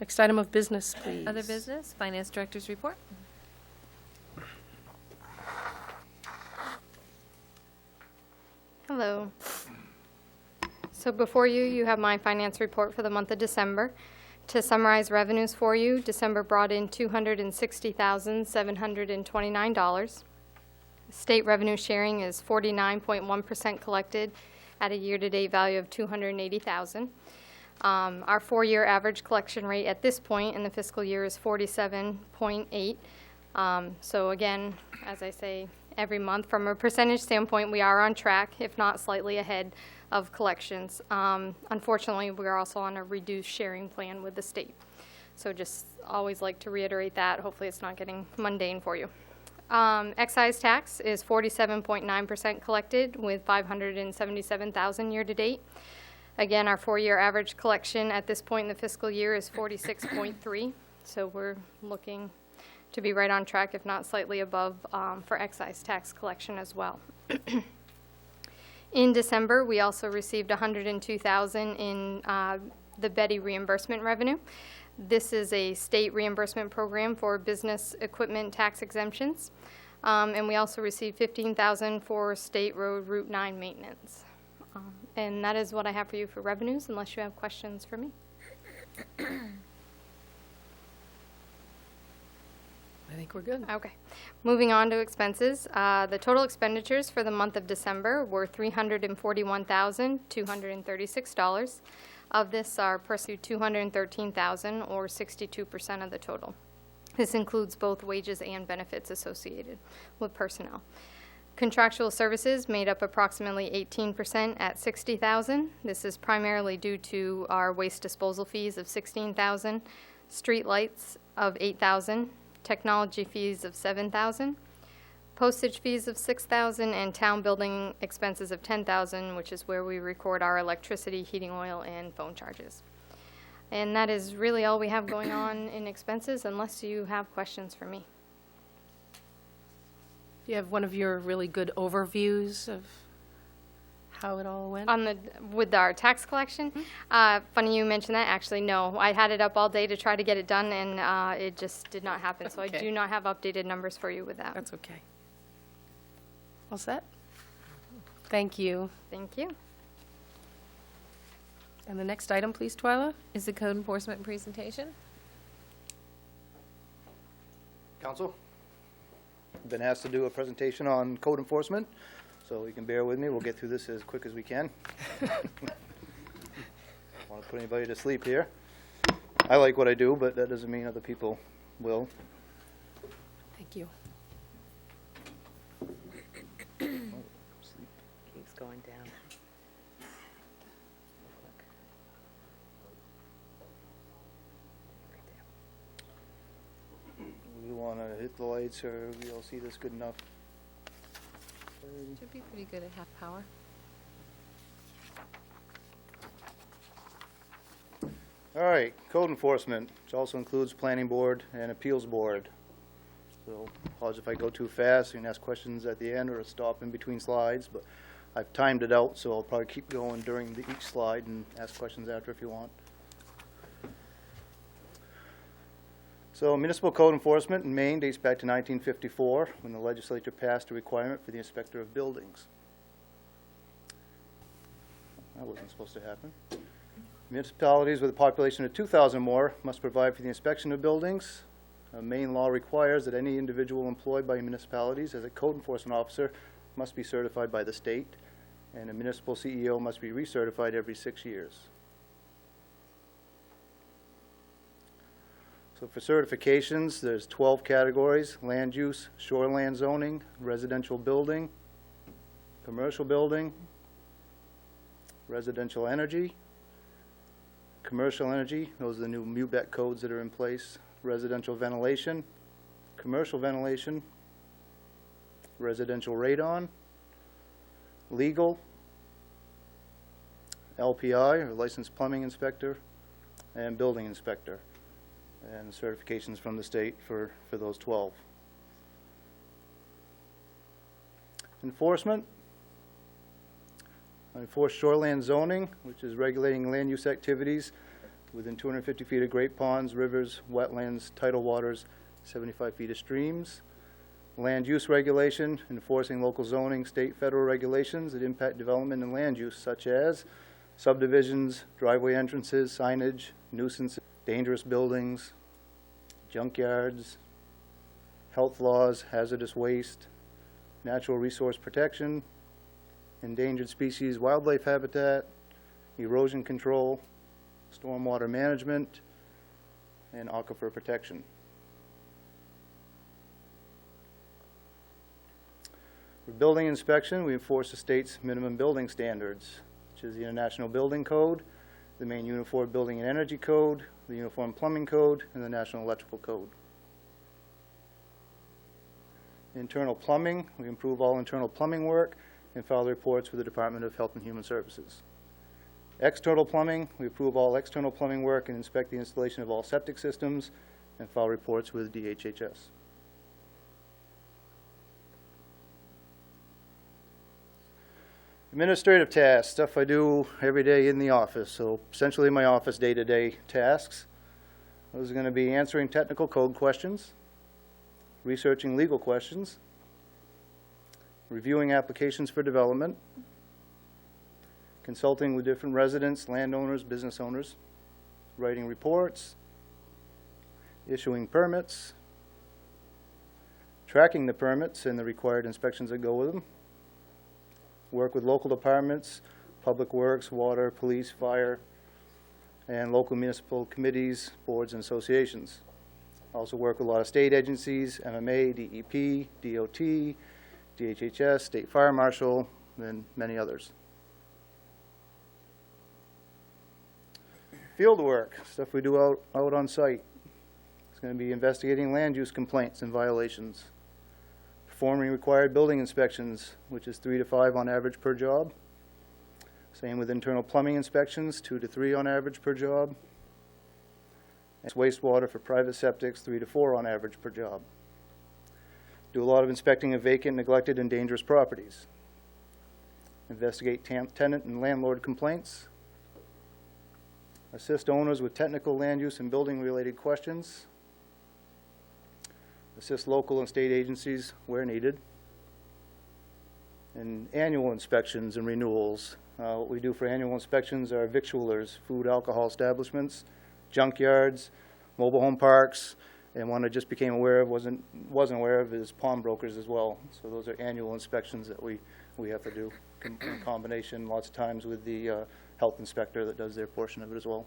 Next item of business, please. other business, Finance Director's report. Hello. So before you, you have my finance report for the month of December. To summarize revenues for you, December brought in $260,729. State revenue sharing is 49.1% collected at a year-to-date value of $280,000. Our 4-year average collection rate at this point in the fiscal year is 47.8. So again, as I say every month, from a percentage standpoint, we are on track, if not slightly ahead of collections. Unfortunately, we are also on a reduced sharing plan with the state. So just always like to reiterate that. Hopefully it's not getting mundane for you. Excise tax is 47.9% collected with $577,000 year-to-date. Again, our 4-year average collection at this point in the fiscal year is 46.3. So we're looking to be right on track, if not slightly above, for excise tax collection as well. In December, we also received $102,000 in the Betty reimbursement revenue. This is a state reimbursement program for business equipment tax exemptions. And we also received $15,000 for State Road Route 9 maintenance. And that is what I have for you for revenues, unless you have questions for me. I think we're good. Okay. Moving on to expenses. The total expenditures for the month of December were $341,236. Of this, our personnel $213,000, or 62% of the total. This includes both wages and benefits associated with personnel. Contractual services made up approximately 18% at $60,000. This is primarily due to our waste disposal fees of $16,000, street lights of $8,000, technology fees of $7,000, postage fees of $6,000, and town building expenses of $10,000, which is where we record our electricity, heating oil, and phone charges. And that is really all we have going on in expenses, unless you have questions for me. Do you have one of your really good overviews of how it all went? With our tax collection? Funny you mentioned that. Actually, no. I had it up all day to try to get it done, and it just did not happen. So Okay. I do not have updated numbers for you with that. That's okay. All set? Thank you. Thank you. And the next item, please, Twyla? Is the code enforcement presentation? Council, been asked to do a presentation on code enforcement, so you can bear with me. We'll get through this as quick as we can. Want to put anybody to sleep here. I like what I do, but that doesn't mean other people will. Thank you. Keeps going down. We want to hit the lights, or we all see this good enough? Should be pretty good at half power. All right, code enforcement, which also includes planning board and appeals board. So, apologize if I go too fast, you can ask questions at the end or stop in between slides, but I've timed it out, so I'll probably keep going during each slide and ask questions after if you want. So, municipal code enforcement in Maine dates back to 1954, when the legislature passed a requirement for the inspector of buildings. That wasn't supposed to happen. Municipalities with a population of 2,000 or more must provide for the inspection of buildings. Maine law requires that any individual employed by municipalities as a code enforcement officer must be certified by the state, and a municipal CEO must be recertified every 6 years. So for certifications, there's 12 categories: land use, shoreland zoning, residential building, commercial building, residential energy, commercial energy, those are the new MUBEC codes that are in place, residential ventilation, commercial ventilation, residential radon, legal, LPI, or licensed plumbing inspector, and building inspector, and certifications from the state for those 12. Enforcement. Enforce shoreland zoning, which is regulating land use activities within 250 feet of great ponds, rivers, wetlands, tidal waters, 75 feet of streams. Land use regulation, enforcing local zoning, state, federal regulations that impact development and land use, such as subdivisions, driveway entrances, signage, nuisances, dangerous buildings, junkyards, health laws, hazardous waste, natural resource protection, endangered species, wildlife habitat, erosion control, stormwater management, and aquifer protection. For building inspection, we enforce the state's minimum building standards, which is the International Building Code, the Maine Uniform Building and Energy Code, the Uniform Plumbing Code, and the National Electrical Code. Internal plumbing, we improve all internal plumbing work and file reports with the Department of Health and Human Services. External plumbing, we approve all external plumbing work and inspect the installation of all septic systems and file reports with DHHS. Administrative tasks, stuff I do every day in the office, so essentially my office day-to-day tasks. Those are going to be answering technical code questions, researching legal questions, reviewing applications for development, consulting with different residents, landowners, business owners, writing reports, issuing permits, tracking the permits and the required inspections that go with them, work with local departments, public works, water, police, fire, and local municipal committees, boards, and associations. Also work with a lot of state agencies, MMA, DEP, DOT, DHHS, State Fire Marshal, and many others. Field work, stuff we do out on site. It's going to be investigating land use complaints and violations, performing required building inspections, which is 3 to 5 on average per job. Same with internal plumbing inspections, 2 to 3 on average per job. And wastewater for private septics, 3 to 4 on average per job. Do a lot of inspecting of vacant, neglected, and dangerous properties. Investigate tenant and landlord complaints. Assist owners with technical land use and building related questions. Assist local and state agencies where needed. And annual inspections and renewals. What we do for annual inspections are victualers, food, alcohol establishments, junkyards, mobile home parks, And one I just became aware of, wasn't aware of, is pawnbrokers as well. So those are annual inspections that we have to do in combination lots of times with the health inspector that does their portion of it as well.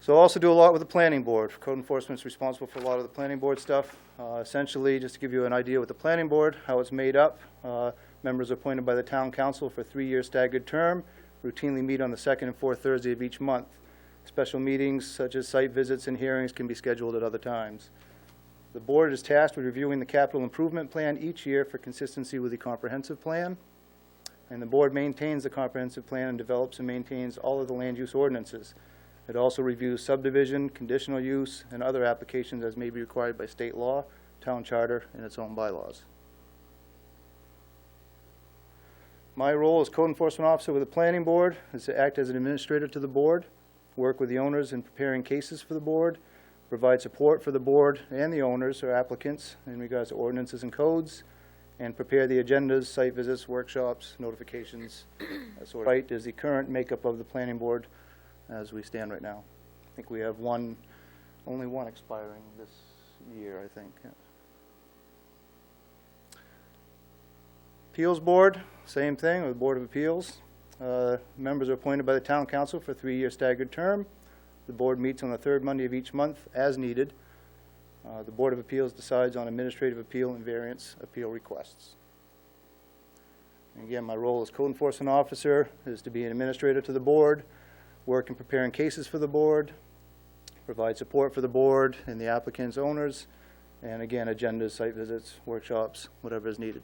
So I also do a lot with the planning board. Code enforcement's responsible for a lot of the planning board stuff. Essentially, just to give you an idea with the planning board, how it's made up, members are appointed by the town council for a 3-year staggered term, routinely meet on the second and fourth Thursday of each month. Special meetings such as site visits and hearings can be scheduled at other times. The board is tasked with reviewing the capital improvement plan each year for consistency with the comprehensive plan. And the board maintains the comprehensive plan and develops and maintains all of the land use ordinances. It also reviews subdivision, conditional use, and other applications as may be required by state law, town charter, and its own bylaws. My role as code enforcement officer with the planning board is to act as an administrator to the board, work with the owners in preparing cases for the board, provide support for the board and the owners or applicants in regards to ordinances and codes, and prepare the agendas, site visits, workshops, notifications. That sort of right is the current makeup of the planning board as we stand right now. I think we have only one expiring this year, I think. Yeah. Appeals board, same thing with Board of Appeals. Members are appointed by the town council for a 3-year staggered term. The board meets on the third Monday of each month as needed. The Board of Appeals decides on administrative appeal and variance appeal requests. And again, my role as code enforcement officer is to be an administrator to the board, work in preparing cases for the board, provide support for the board and the applicant's owners, and again, agendas, site visits, workshops, whatever is needed.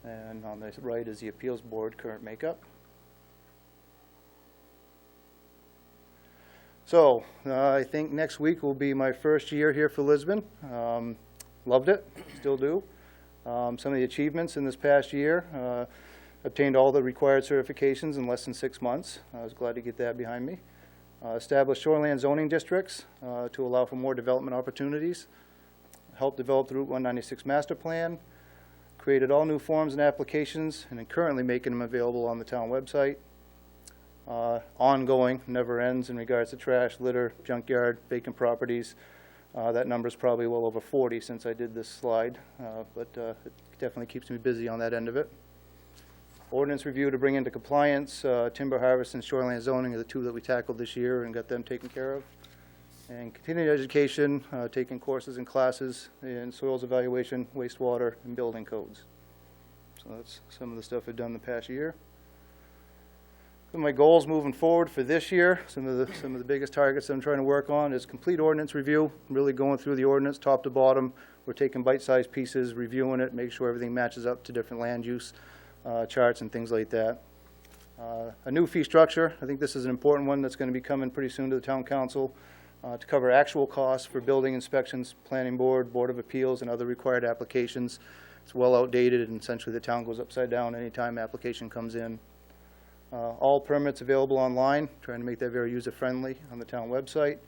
And on the right is the appeals board current makeup. So I think next week will be my first year here for Lisbon. Loved it, still do. Some of the achievements in this past year, obtained all the required certifications in less than 6 months. I was glad to get that behind me. Established shoreline zoning districts to allow for more development opportunities. Helped develop the Route 196 master plan. Created all new forms and applications and are currently making them available on the town website. Ongoing, never ends in regards to trash, litter, junkyard, vacant properties. That number is probably well over 40 since I did this slide, but it definitely keeps me busy on that end of it. Ordinance review to bring into compliance, timber harvest and shoreline zoning are the 2 that we tackled this year and got them taken care of. And continuing education, taking courses and classes in soils evaluation, wastewater, and building codes. So that's some of the stuff I've done the past year. Some of my goals moving forward for this year, some of the biggest targets that I'm trying to work on is complete ordinance review, really going through the ordinance top to bottom. We're taking bite-sized pieces, reviewing it, make sure everything matches up to different land use charts and things like that. A new fee structure, I think this is an important one that's going to be coming pretty soon to the town council to cover actual costs for building inspections, planning board, board of appeals, and other required applications. It's well outdated, and essentially the town goes upside down anytime application comes in. All permits available online, trying to make that very user-friendly on the town website.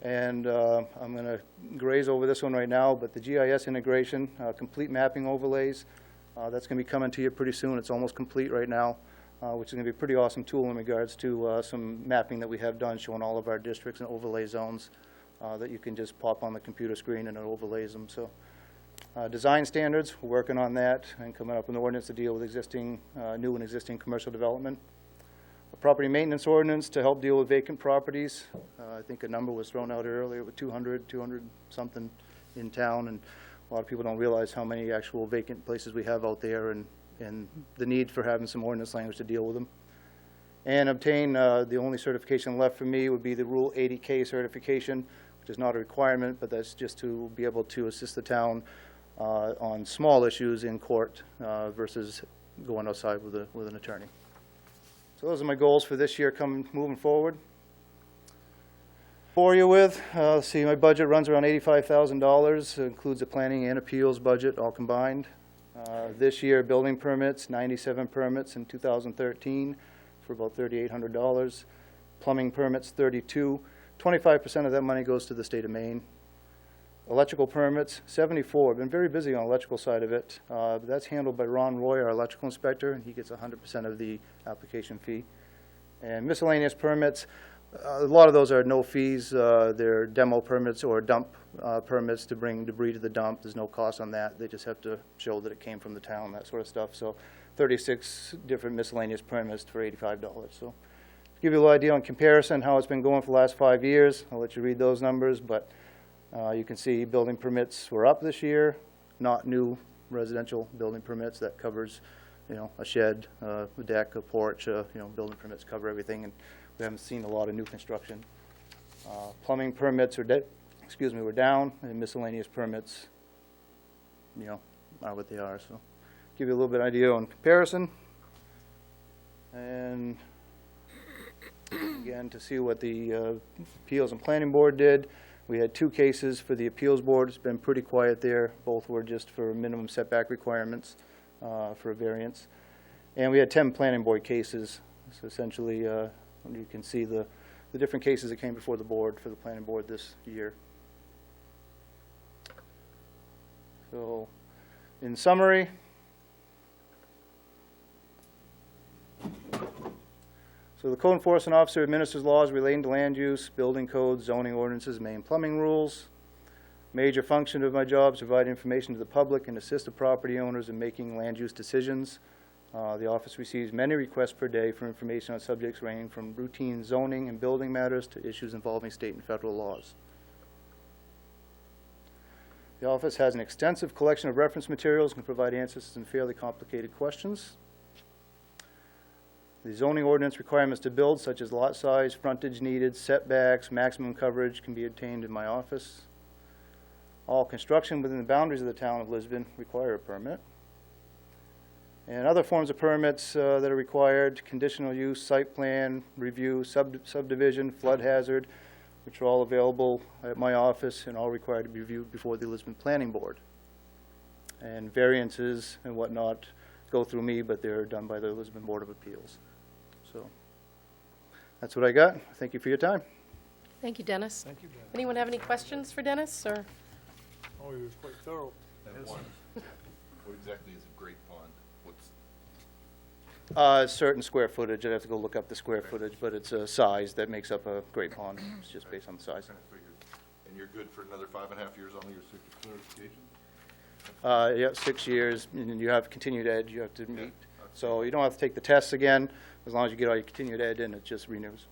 And I'm going to graze over this one right now, but the GIS integration, complete mapping overlays, that's going to be coming to you pretty soon. It's almost complete right now, which is going to be a pretty awesome tool in regards to some mapping that we have done showing all of our districts and overlay zones that you can just pop on the computer screen and it overlays them. So. Design standards, we're working on that and coming up with an ordinance to deal with existing, new and existing commercial development. A property maintenance ordinance to help deal with vacant properties. I think a number was thrown out earlier with 200 something in town, and a lot of people don't realize how many actual vacant places we have out there and the need for having some ordinance language to deal with them. And obtain, the only certification left for me would be the Rule 80K certification, which is not a requirement, but that's just to be able to assist the town on small issues in court versus going outside with an attorney. So those are my goals for this year moving forward. For you with, let's see, my budget runs around $85,000. It includes a planning and appeals budget all combined. This year, building permits, 97 permits in 2013 for about $3,800. Plumbing permits, 32. 25% of that money goes to the state of Maine. Electrical permits, 74. I've been very busy on the electrical side of it. But that's handled by Ron Roy, our electrical inspector, and he gets 100% of the application fee. And miscellaneous permits, A lot of those are no fees. They're demo permits or dump permits to bring debris to the dump. There's no cost on that. They just have to show that it came from the town, that sort of stuff. So 36 different miscellaneous permits for $85. So to give you a little idea on comparison, how it's been going for the last 5 years, I'll let you read those numbers, but you can see building permits were up this year, not new residential building permits. That covers, you know, a shed, a deck, a porch, you know, building permits cover everything, and we haven't seen a lot of new construction. Plumbing permits are were down, and miscellaneous permits, you know, are what they are. So give you a little bit of idea on comparison. And again, to see what the Appeals and Planning Board did, we had 2 cases for the Appeals Board. It's been pretty quiet there. Both were just for minimum setback requirements for a variance. And we had 10 Planning Board cases. So essentially, you can see the different cases that came before the board for the Planning Board this year. So, in summary, so the code enforcement officer administers laws relating to land use, building codes, zoning ordinances, main plumbing rules. Major function of my job is to provide information to the public and assist the property owners in making land use decisions. The office receives many requests per day for information on subjects ranging from routine zoning and building matters to issues involving state and federal laws. The office has an extensive collection of reference materials and can provide answers to some fairly complicated questions. The zoning ordinance requirements to build, such as lot size, frontage needed, setbacks, maximum coverage, can be obtained in my office. All construction within the boundaries of the town of Lisbon require a permit. And other forms of permits that are required: conditional use, site plan review, subdivision, flood hazard, which are all available at my office and all required to be reviewed before the Lisbon Planning Board. And variances and whatnot go through me, but they're done by the Lisbon Board of Appeals. So that's what I got. Thank you for your time. Thank you, Dennis. Thank you, Dennis. Anyone have any questions for Dennis, or? Oh, he was quite thorough. And one, what exactly is a great pond? What's Certain square footage. I'd have to go look up the square footage, but it's a size that makes up a great pond. It's just based on the size. kind of figured? And you're good for another 5.5 years on your certification? Yeah, 6 years, and then you have continued ed you have to meet. So you don't have to take the tests again. As long as you get all your continued ed in, it just renews.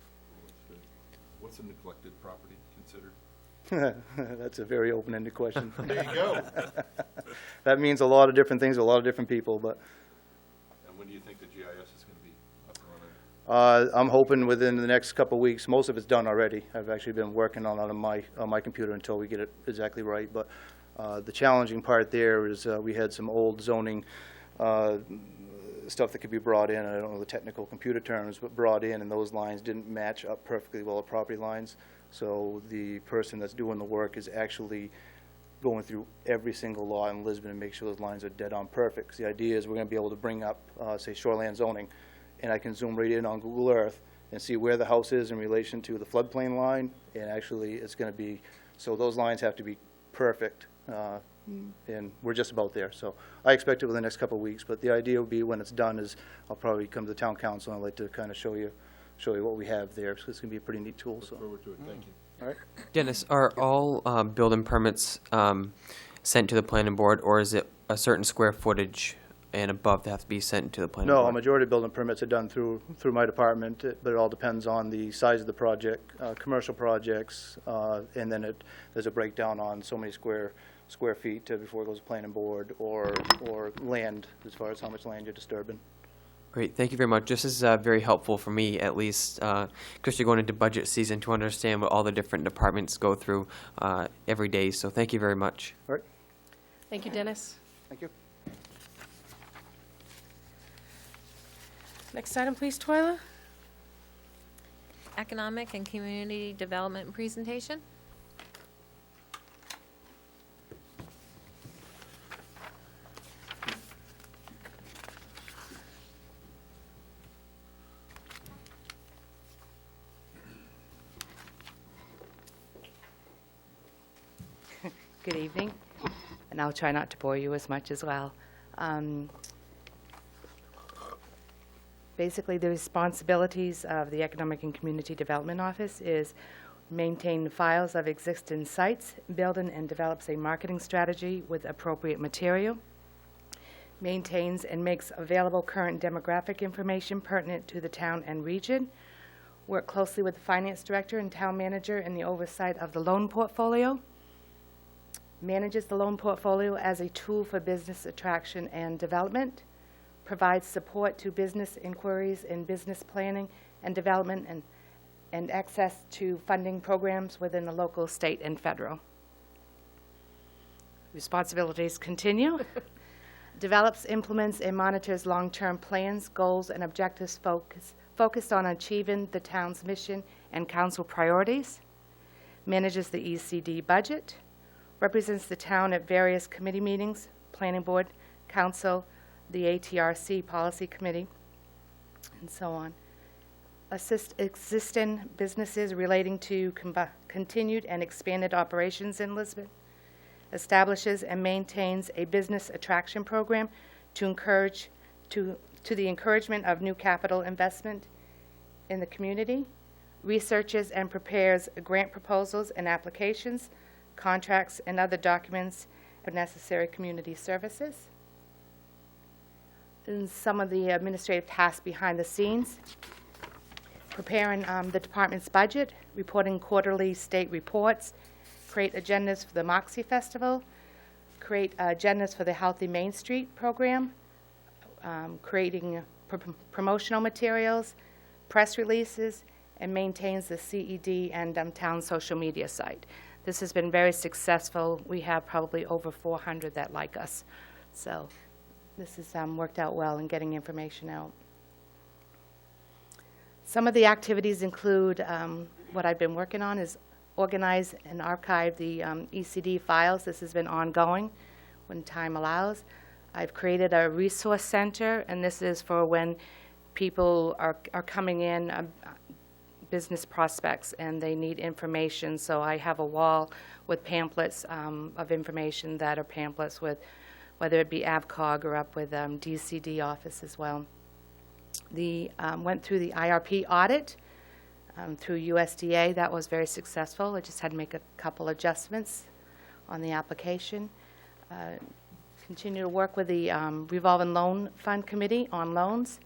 What's a neglected property considered? That's a very open-ended question. There you go. That means a lot of different things to a lot of different people, but And when do you think the GIS is going to be up and running? I'm hoping within the next couple of weeks. Most of it's done already. I've actually been working on it on my computer until we get it exactly right. But the challenging part there is we had some old zoning stuff that could be brought in. I don't know the technical computer terms, but brought in, and those lines didn't match up perfectly well with property lines. So the person that's doing the work is actually going through every single law in Lisbon and make sure those lines are dead on perfect. 'Cause the idea is we're going to be able to bring up, say, shoreline zoning, and I can zoom right in on Google Earth and see where the house is in relation to the floodplain line, and actually it's going to be, so those lines have to be perfect, and we're just about there. So I expect it within the next couple of weeks, but the idea would be when it's done is I'll probably come to the town council and I'd like to kind of show you what we have there, because it's going to be a pretty neat tool. So. Look forward to it. Thank you. All right. Dennis, are all building permits sent to the planning board, or is it a certain square footage and above that have to be sent to the planning board? No, a majority of building permits are done through my department, but it all depends on the size of the project. Commercial projects, and then there's a breakdown on so many square feet before it goes to planning board, or land, as far as how much land you're disturbing. Great, thank you very much. This is very helpful for me, at least, because you're going into budget season, to understand what all the different departments go through every day. So thank you very much. All right. Thank you, Dennis. Thank you. Next item, please, Twyla. Economic and community development presentation. Good evening, and I'll try not to bore you as much as well. Basically, the responsibilities of the Economic and Community Development Office is maintain files of existing sites, build and develops a marketing strategy with appropriate material, maintains and makes available current demographic information pertinent to the town and region, work closely with the finance director and town manager in the oversight of the loan portfolio, manages the loan portfolio as a tool for business attraction and development, provides support to business inquiries in business planning and development, and access to funding programs within the local, state, and federal. Responsibilities continue. Develops, implements, and monitors long-term plans, goals, and objectives focused on achieving the town's mission and council priorities. Manages the ECD budget. Represents the town at various committee meetings, planning board, council, the ATRC policy committee, and so on. Assist existing businesses relating to continued and expanded operations in Lisbon. Establishes and maintains a business attraction program to encourage to the encouragement of new capital investment in the community. Researches and prepares grant proposals and applications, contracts, and other documents of necessary community services. And some of the administrative tasks behind the scenes: preparing the department's budget, reporting quarterly state reports, create agendas for the Moxie Festival, create agendas for the Healthy Main Street program, creating promotional materials, press releases, and maintains the CED and town social media site. This has been very successful. We have probably over 400 that like us. So this has worked out well in getting information out. Some of the activities include what I've been working on is organize and archive the ECD files. This has been ongoing when time allows. I've created a resource center, and this is for when people are coming in, business prospects, and they need information. So I have a wall with pamphlets of information that are pamphlets with, whether it be AvCog or up with DCD office as well. Went through the IRP audit through USDA. That was very successful. I just had to make a couple adjustments on the application. Continue to work with the revolving loan fund committee on loans,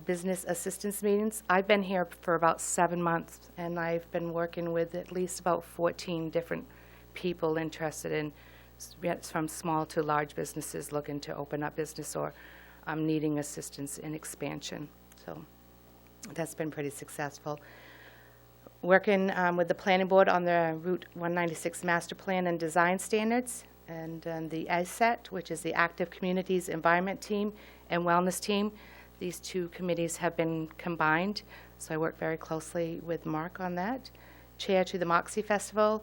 business assistance meetings. I've been here for about 7 months, and I've been working with at least about 14 different people interested in, from small to large businesses looking to open up business or needing assistance in expansion. So that's been pretty successful. Working with the planning board on the Route 196 master plan and design standards, and the ASET, which is the Active Communities Environment Team and Wellness Team. These two committees have been combined, so I work very closely with Mark on that. Chair to the Moxie Festival,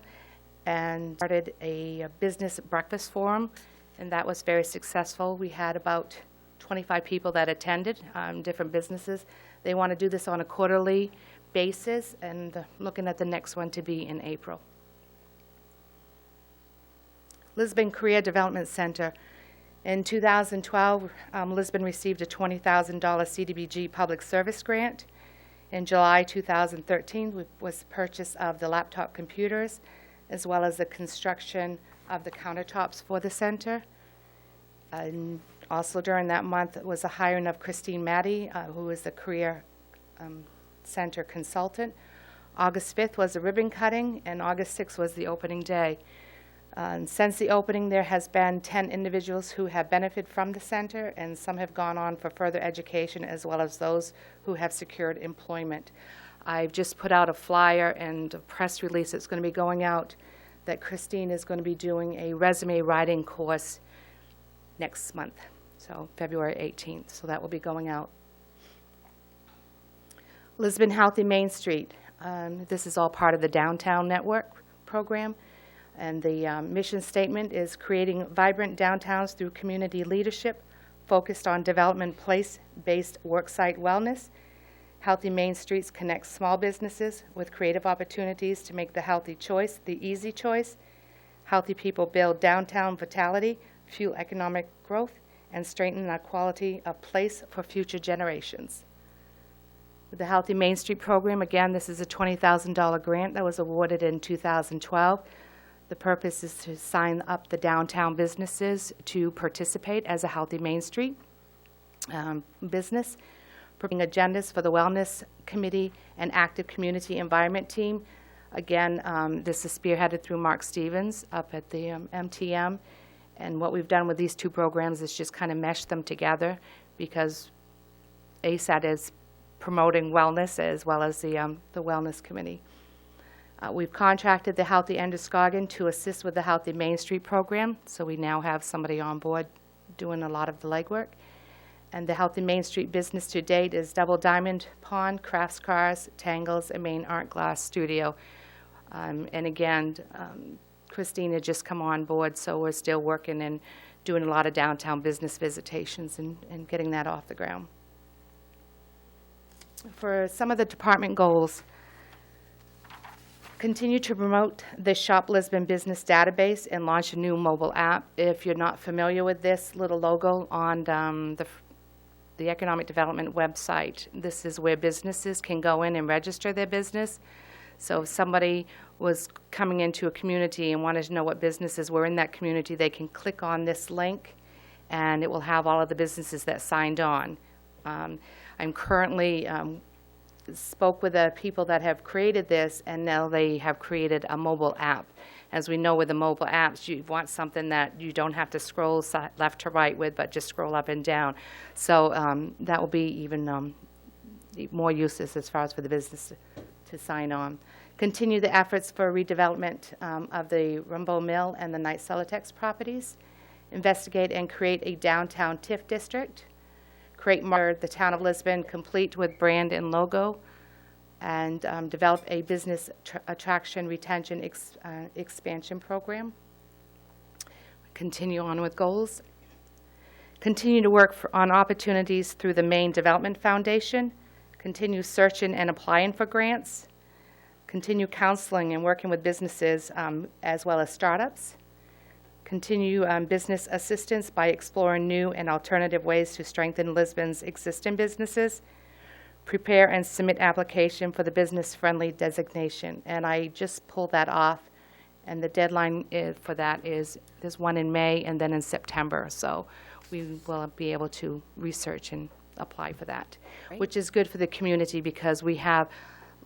and started a business breakfast forum, and that was very successful. We had about 25 people that attended, different businesses. They want to do this on a quarterly basis, and looking at the next one to be in April. Lisbon Career Development Center. In 2012, Lisbon received a $20,000 CDBG public service grant. In July 2013 was the purchase of the laptop computers, as well as the construction of the countertops for the center. And also during that month was the hiring of Christine Maddy, who is the Career Center consultant. August 5th was the ribbon cutting, and August 6th was the opening day. Since the opening, there has been 10 individuals who have benefited from the center, and some have gone on for further education, as well as those who have secured employment. I've just put out a flyer and a press release that's going to be going out that Christine is going to be doing a resume writing course next month, so February 18th, so that will be going out. Lisbon Healthy Main Street. This is all part of the Downtown Network program. And the mission statement is creating vibrant downtowns through community leadership, focused on development place-based worksite wellness. Healthy Main Streets connect small businesses with creative opportunities to make the healthy choice the easy choice. Healthy people build downtown vitality, fuel economic growth, and strengthen our quality of place for future generations. With the Healthy Main Street program, again, this is a $20,000 grant that was awarded in 2012. The purpose is to sign up the downtown businesses to participate as a Healthy Main Street business, preparing agendas for the Wellness Committee and Active Community Environment Team. Again, this is spearheaded through Mark Stevens up at the MTM. And what we've done with these two programs is just kind of mesh them together, because ASAT is promoting wellness as well as the Wellness Committee. We've contracted the Healthy Androscoggin to assist with the Healthy Main Street program, so we now have somebody on board doing a lot of the legwork. And the Healthy Main Street business to date is Double Diamond Pond, Crafts Cars, Tangles, and Maine Art Glass Studio. And again, Christine had just come on board, so we're still working and doing a lot of downtown business visitations and getting that off the ground. For some of the department goals, continue to promote the Shop Lisbon business database and launch a new mobile app. If you're not familiar with this little logo on the Economic Development website, this is where businesses can go in and register their business. So if somebody was coming into a community and wanted to know what businesses were in that community, they can click on this link and it will have all of the businesses that signed on. I'm currently spoke with the people that have created this, and now they have created a mobile app. As we know with the mobile apps, you want something that you don't have to scroll left to right with, but just scroll up and down. So that will be even more useless as far as for the business to sign on. Continue the efforts for redevelopment of the Rumbo Mill and the Knight Celotex properties. Investigate and create a downtown TIF district. Create the Town of Lisbon complete with brand and logo, and develop a business attraction retention expansion program. Continue on with goals. Continue to work on opportunities through the Maine Development Foundation. Continue searching and applying for grants. Continue counseling and working with businesses as well as startups. Continue business assistance by exploring new and alternative ways to strengthen Lisbon's existing businesses. Prepare and submit application for the business-friendly designation. And I just pulled that off, and the deadline for that is there's one in May and then in September. So we will be able to research and apply for that, which is good for the community because we have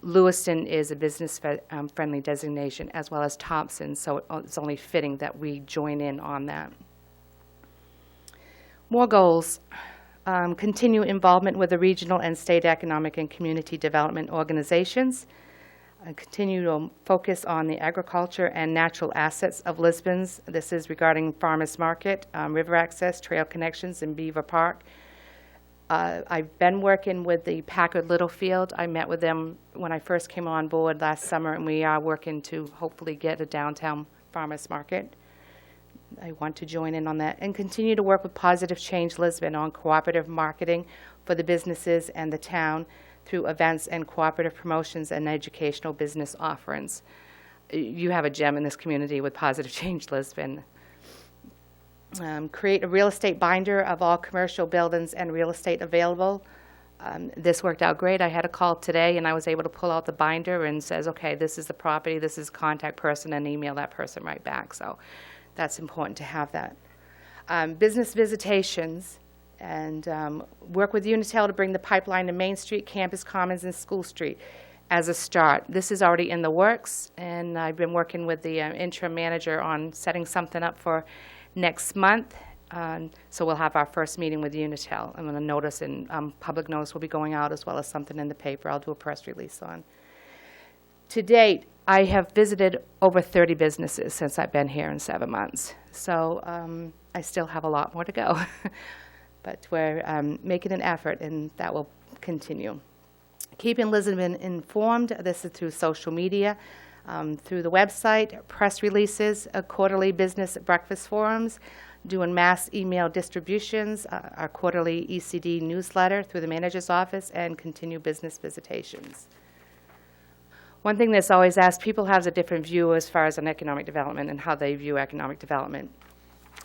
Lewiston is a business-friendly designation, as well as Thompson, so it's only fitting that we join in on that. More goals. Continue involvement with the regional and state economic and community development organizations. Continue to focus on the agriculture and natural assets of Lisbon's. This is regarding farmers market, river access, trail connections, and Beaver Park. I've been working with the Packard Littlefield. I met with them when I first came on board last summer, and we are working to hopefully get a downtown farmers market. I want to join in on that and continue to work with Positive Change Lisbon on cooperative marketing for the businesses and the town through events and cooperative promotions and educational business offerings. You have a gem in this community with Positive Change Lisbon. Create a real estate binder of all commercial buildings and real estate available. This worked out great. I had a call today and I was able to pull out the binder and says, okay, this is the property, this is contact person, and email that person right back. So that's important to have that. Business visitations and work with Unitel to bring the pipeline to Main Street, Campus Commons, and School Street as a start. This is already in the works, and I've been working with the interim manager on setting something up for next month. So we'll have our first meeting with Unitel. I'm going to notice, and public notice will be going out as well as something in the paper. I'll do a press release on. To date, I have visited over 30 businesses since I've been here in 7 months. So I still have a lot more to go. But we're making an effort, and that will continue. Keeping Lisbon informed. This is through social media, through the website, press releases, quarterly business breakfast forums, doing mass email distributions, our quarterly ECD newsletter through the manager's office, and continue business visitations. One thing that's always asked, people have a different view as far as on economic development and how they view economic development.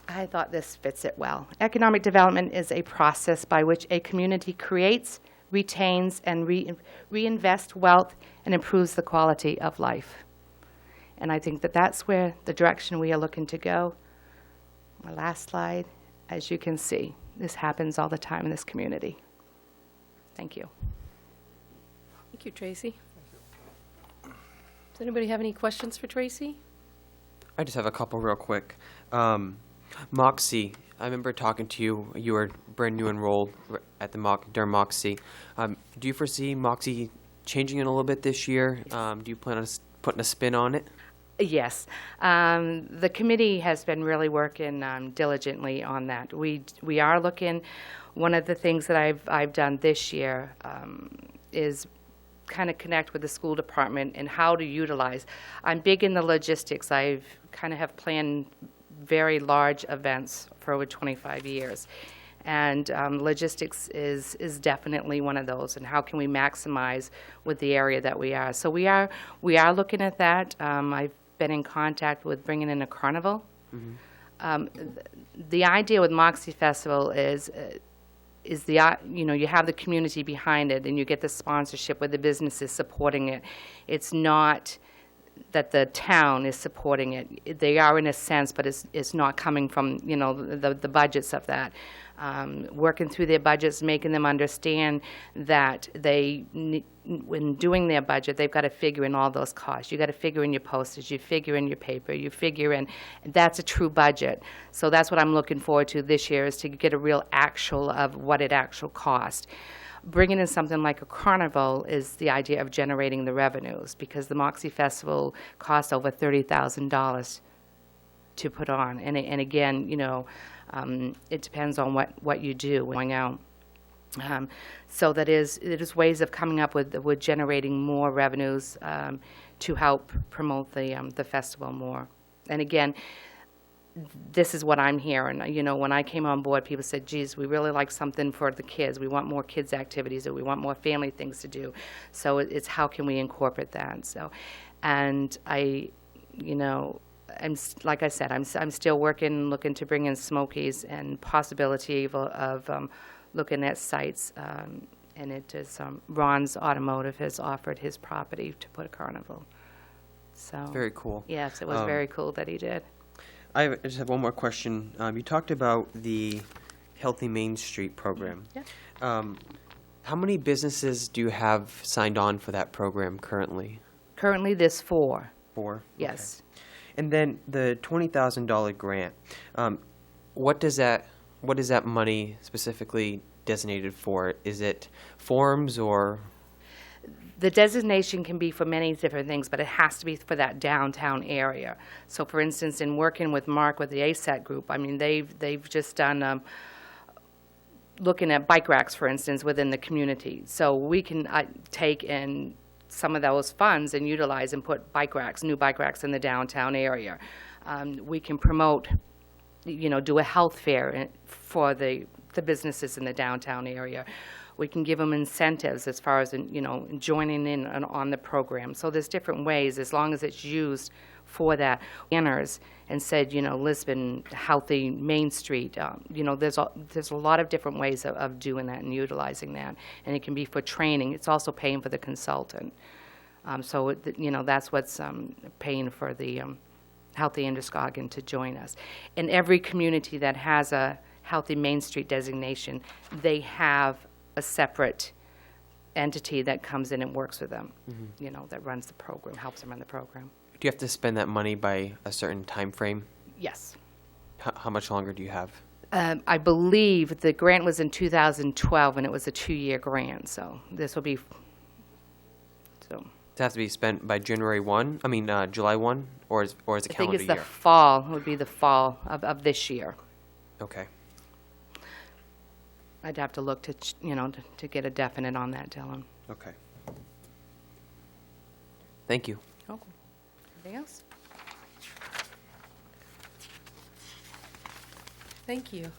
I thought this fits it well. Economic development is a process by which a community creates, retains, and reinvests wealth and improves the quality of life. And I think that that's where the direction we are looking to go. My last slide, as you can see, this happens all the time in this community. Thank you. Thank you, Tracy. Does anybody have any questions for Tracy? I just have a couple real quick. Moxie, I remember talking to you. You were brand new enrolled at the during Moxie. Do you foresee Moxie changing it a little bit this year? Do you plan on putting a spin on it? Yes. The committee has been really working diligently on that. We are looking, one of the things that I've done this year is kind of connect with the school department and how to utilize. I'm big in the logistics. I've kind of have planned very large events for over 25 years. And logistics is definitely one of those, and how can we maximize with the area that we are. So we are looking at that. I've been in contact with bringing in a carnival. Mm-hmm. The idea with Moxie Festival is you have the community behind it, and you get the sponsorship with the businesses supporting it. It's not that the town is supporting it. They are in a sense, but it's not coming from the budgets of that. Working through their budgets, making them understand that when doing their budget, they've got to figure in all those costs. You got to figure in your postage, you figure in your paper, you figure in, that's a true budget. So that's what I'm looking forward to this year, is to get a real actual of what it actually cost. Bringing in something like a carnival is the idea of generating the revenues, because the Moxie Festival costs over $30,000 to put on. And again, it depends on what you do going out. So it is ways of coming up with generating more revenues to help promote the festival more. And again, this is what I'm hearing. When I came on board, people said, geez, we really like something for the kids. We want more kids' activities, or we want more family things to do. So it's how can we incorporate that? So, and like I said, I'm still working, looking to bring in Smokies, and possibility of looking at sites. And it is Ron's Automotive has offered his property to put a carnival. So very cool. Yes, it was very cool that he did. I just have one more question. You talked about the Healthy Main Street program. Yeah. How many businesses do you have signed on for that program currently? Currently, there's 4. 4? Yes. Okay. And then the $20,000 grant, what is that money specifically designated for? Is it forms or? The designation can be for many different things, but it has to be for that downtown area. So, for instance, in working with Mark with the ASAT group, I mean, they've just done looking at bike racks, for instance, within the community. So we can take in some of those funds and utilize and put new bike racks in the downtown area. We can promote, do a health fair for the businesses in the downtown area. We can give them incentives as far as, joining in on the program. So there's different ways, as long as it's used for that. Banners and said, Lisbon, Healthy Main Street. There's a lot of different ways of doing that and utilizing that. And it can be for training. It's also paying for the consultant. So, that's what's paying for the Healthy Androscoggin to join us. In every community that has a Healthy Main Street designation, they have a separate entity that comes in and works with them, that runs the program, helps them run the program. Do you have to spend that money by a certain time frame? Yes. How much longer do you have? I believe the grant was in 2012, and it was a 2-year grant, so this will be, so. It has to be spent by July 1, or is it calendar year? I think it's the fall, it would be the fall of this year. Okay. I'd have to look to get a definite on that, Dylan. Okay. Thank you. Oh, anything else? Thank you.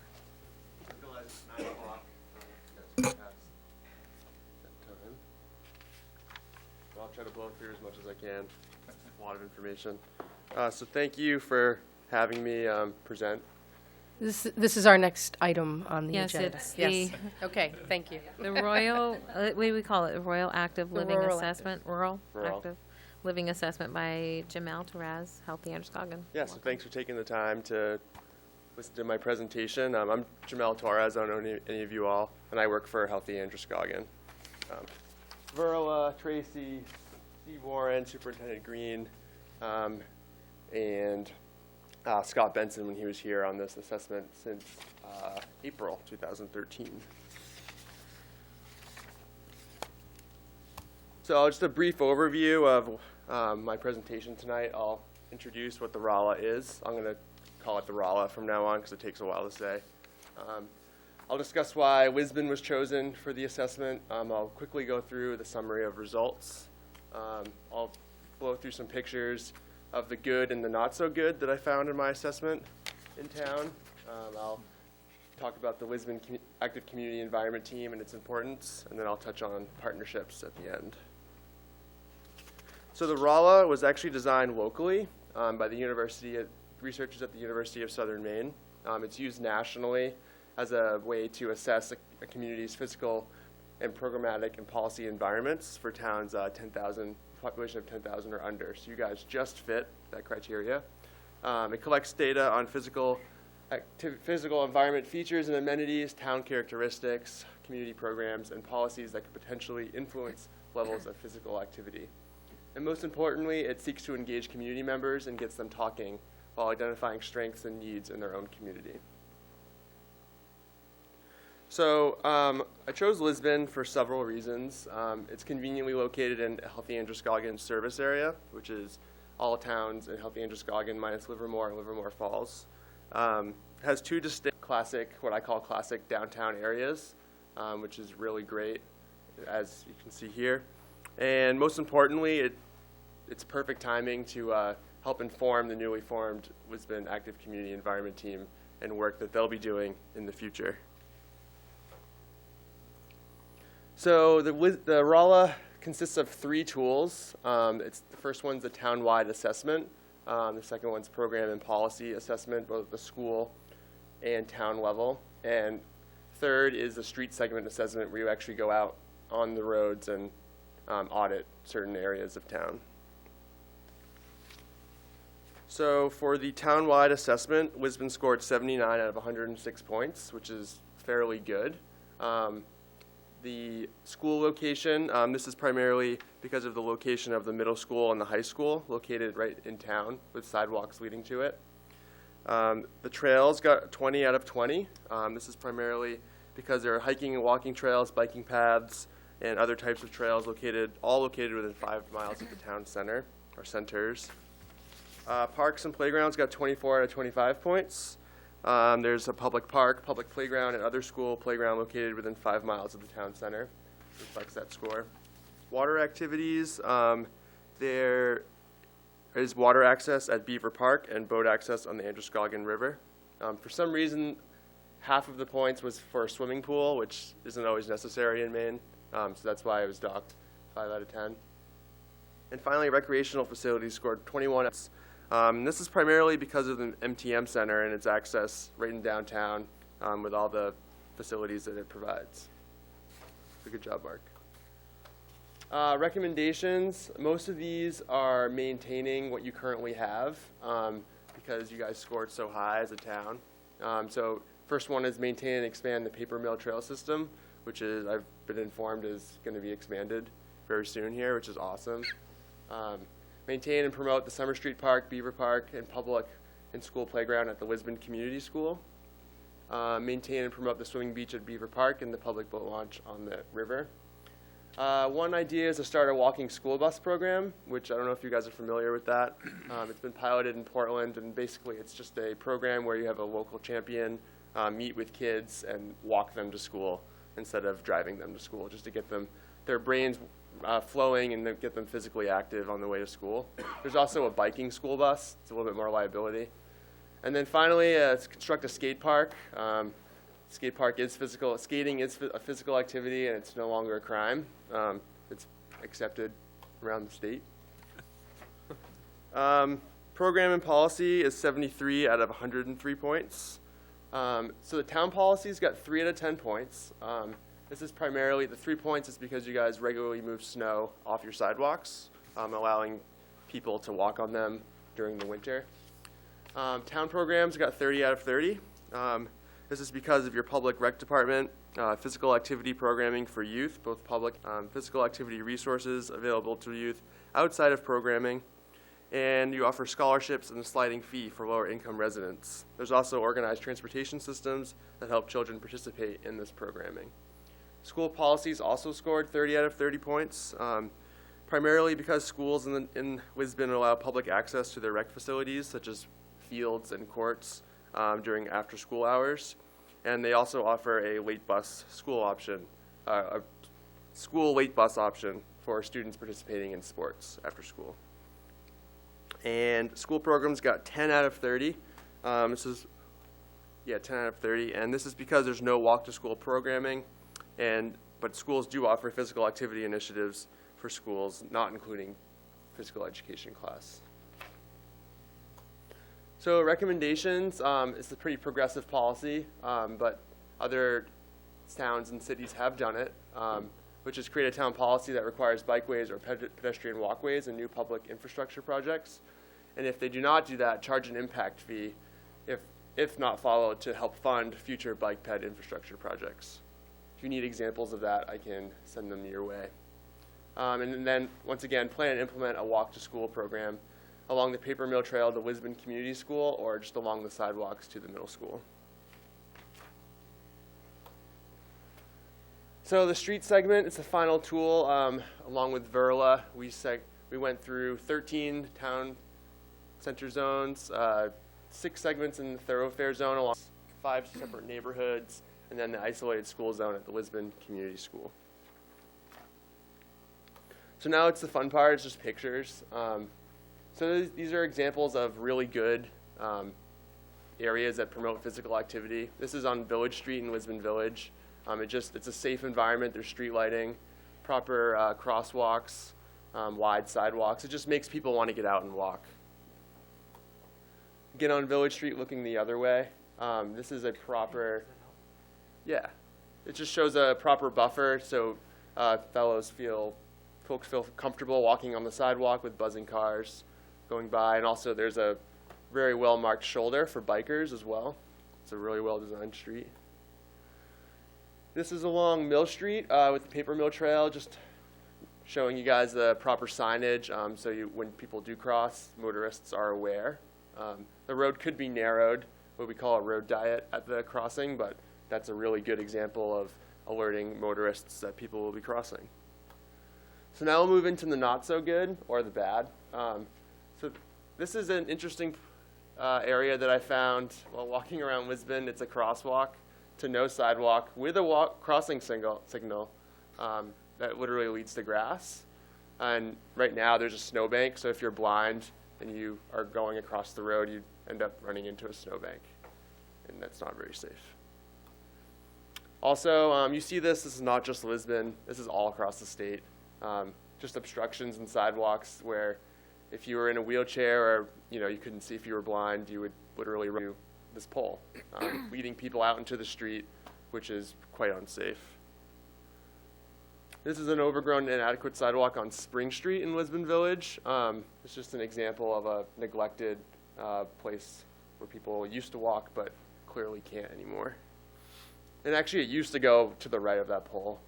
I'll try to blow through as much as I can. A lot of information. So thank you for having me present This is our next item on the Yes, agenda. it's Yes. Okay, thank you. The Royal, what do we call it? The Royal Active Living Rural Assessment? Rural Rural. Active Living Assessment by Jamal Taraz, Healthy Androscoggin. Yeah, so thanks for taking the time to listen to my presentation. I'm Jamel Torres. I don't know any of you all, and I work for Healthy Androscoggin. Verla, Tracy, Steve Warren, Superintendent Green, and Scott Benson when he was here on this assessment since April 2013. So just a brief overview of my presentation tonight. I'll introduce what the RALA is. I'm going to call it the RALA from now on because it takes a while to say. I'll discuss why Lisbon was chosen for the assessment. I'll quickly go through the summary of results. I'll blow through some pictures of the good and the not so good that I found in my assessment in town. I'll talk about the Lisbon Active Community Environment Team and its importance, and then I'll touch on partnerships at the end. So the RALA was actually designed locally by the researchers at the University of Southern Maine. It's used nationally as a way to assess a community's physical and programmatic and policy environments for towns 10,000, population of 10,000 or under. So you guys just fit that criteria. It collects data on physical environment features and amenities, town characteristics, community programs, and policies that could potentially influence levels of physical activity. And most importantly, it seeks to engage community members and gets them talking while identifying strengths and needs in their own community. So I chose Lisbon for several reasons. It's conveniently located in Healthy Androscoggin service area, which is all towns in Healthy Androscoggin minus Livermore and Livermore Falls. It has two distinct what I call classic downtown areas, which is really great, as you can see here. And most importantly, it's perfect timing to help inform the newly formed Lisbon Active Community Environment Team and work that they'll be doing in the future. So the RALA consists of 3 tools. The first one's the town-wide assessment. The second one's program and policy assessment, both at the school and town level. And third is the street segment assessment, where you actually go out on the roads and audit certain areas of town. So for the town-wide assessment, Lisbon scored 79 out of 106 points, which is fairly good. The school location, this is primarily because of the location of the middle school and the high school, located right in town with sidewalks leading to it. The trails got 20 out of 20. This is primarily because there are hiking and walking trails, biking paths, and other types of trails all located within 5 miles of the town center, or centers. Parks and playgrounds got 24 out of 25 points. There's a public park, public playground, and other school playground located within 5 miles of the town center. Reflects that score. Water activities, there is water access at Beaver Park and boat access on the Androscoggin River. For some reason, half of the points was for a swimming pool, which isn't always necessary in Maine, so that's why it was docked 5 out of 10. And finally, recreational facilities scored 21. This is primarily because of the MTM Center and its access right in downtown with all the facilities that it provides. So good job, Mark. Recommendations, most of these are maintaining what you currently have because you guys scored so high as a town. So first one is maintain and expand the paper mill trail system, which is, I've been informed, is going to be expanded very soon here, which is awesome. Maintain and promote the Summer Street Park, Beaver Park, and public and school playground at the Lisbon Community School. Maintain and promote the swimming beach at Beaver Park and the public boat launch on the river. One idea is to start a walking school bus program, which I don't know if you guys are familiar with that. It's been piloted in Portland, and basically it's just a program where you have a local champion meet with kids and walk them to school instead of driving them to school, just to get their brains flowing and get them physically active on the way to school. There's also a biking school bus. It's a little bit more liability. And then finally, construct a skate park. Skate park is physical. Skating is a physical activity, and it's no longer a crime. It's accepted around the state. Program and policy is 73 out of 103 points. So the town policies got 3 out of 10 points. This is primarily, the 3 points is because you guys regularly move snow off your sidewalks, allowing people to walk on them during the winter. Town programs got 30 out of 30. This is because of your public rec department, physical activity programming for youth, both public physical activity resources available to youth outside of programming, and you offer scholarships and a sliding fee for lower income residents. There's also organized transportation systems that help children participate in this programming. School policies also scored 30 out of 30 points, primarily because schools in Lisbon allow public access to their rec facilities, such as fields and courts, during after-school hours. And they also offer a late bus school option, a school late bus option for students participating in sports after school. And school programs got 10 out of 30. 10 out of 30. And this is because there's no walk-to-school programming, but schools do offer physical activity initiatives for schools, not including physical education class. So recommendations, it's a pretty progressive policy, but other towns and cities have done it, which is create a town policy that requires bikeways or pedestrian walkways in new public infrastructure projects. And if they do not do that, charge an impact fee, if not followed, to help fund future bike ped infrastructure projects. If you need examples of that, I can send them your way. And then, once again, plan and implement a walk-to-school program along the Paper Mill Trail to Lisbon Community School or just along the sidewalks to the middle school. So the street segment is the final tool. Along with Verla, we went through 13 town center zones, 6 segments in the thoroughfare zone along 5 separate neighborhoods, and then the isolated school zone at the Lisbon Community School. So now it's the fun part, it's just pictures. So these are examples of really good areas that promote physical activity. This is on Village Street in Lisbon Village. It's a safe environment. There's street lighting, proper crosswalks, wide sidewalks. It just makes people want to get out and walk. Again, on Village Street looking the other way, this is a proper, it just shows a proper buffer so folks feel comfortable walking on the sidewalk with buzzing cars going by, and also there's a very well-marked shoulder for bikers as well. It's a really well-designed street. This is along Mill Street with the Paper Mill Trail, just showing you guys the proper signage so when people do cross, motorists are aware. The road could be narrowed, what we call a road diet at the crossing, but that's a really good example of alerting motorists that people will be crossing. So now we'll move into the not so good or the bad. So this is an interesting area that I found while walking around Lisbon. It's a crosswalk to no sidewalk with a crossing signal that literally leads to grass. And right now there's a snowbank, so if you're blind and you are going across the road, you end up running into a snowbank, and that's not very safe. Also, you see this is not just Lisbon, this is all across the state. Just obstructions in sidewalks where if you were in a wheelchair or you couldn't see if you were blind, you would literally run this pole, leading people out into the street, which is quite unsafe. This is an overgrown and inadequate sidewalk on Spring Street in Lisbon Village. It's just an example of a neglected place where people used to walk but clearly can't anymore. And actually it used to go to the right of that pole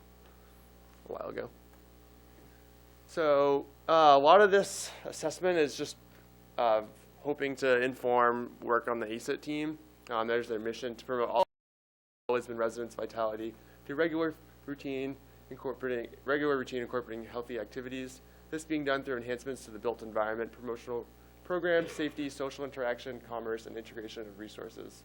a while ago. So a lot of this assessment is just hoping to inform work on the ACIT team. There's their mission to promote all Lisbon residents' vitality through regular routine incorporating healthy activities. This being done through enhancements to the built environment, promotional programs, safety, social interaction, commerce, and integration of resources.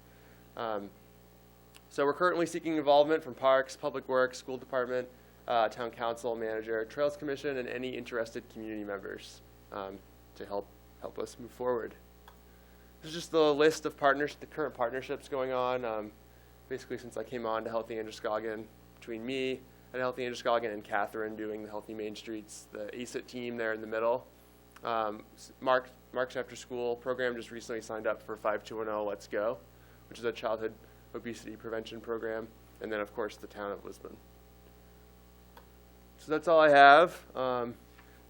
So we're currently seeking involvement from Parks, Public Works, School Department, Town Council, Manager, Trails Commission, and any interested community members to help us move forward. This is just the list of the current partnerships going on. Basically, since I came on to Healthy Androscoggin, between me at Healthy Androscoggin and Catherine doing the Healthy Main Streets, the ACIT team there in the middle. Mark's After School program just recently signed up for 5210 Let's Go, which is a childhood obesity prevention program, and then, of course, the town of Lisbon. So that's all I have. If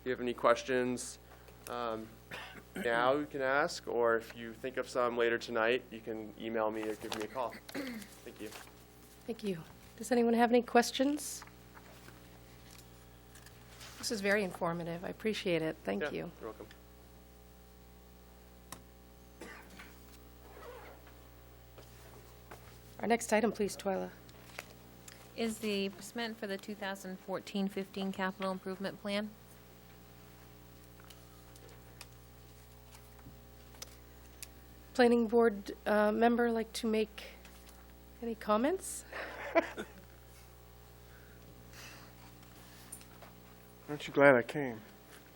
you have any questions now, you can ask, or if you think of some later tonight, you can email me or give me a call. Thank you. Thank you. Does anyone have any questions? This is very informative. I appreciate it. Thank Yeah, you. You're welcome. Our next item, please, Twyla. Is the assessment for the 2014-15 capital improvement plan? Planning board member like to make any comments? Aren't you glad I came?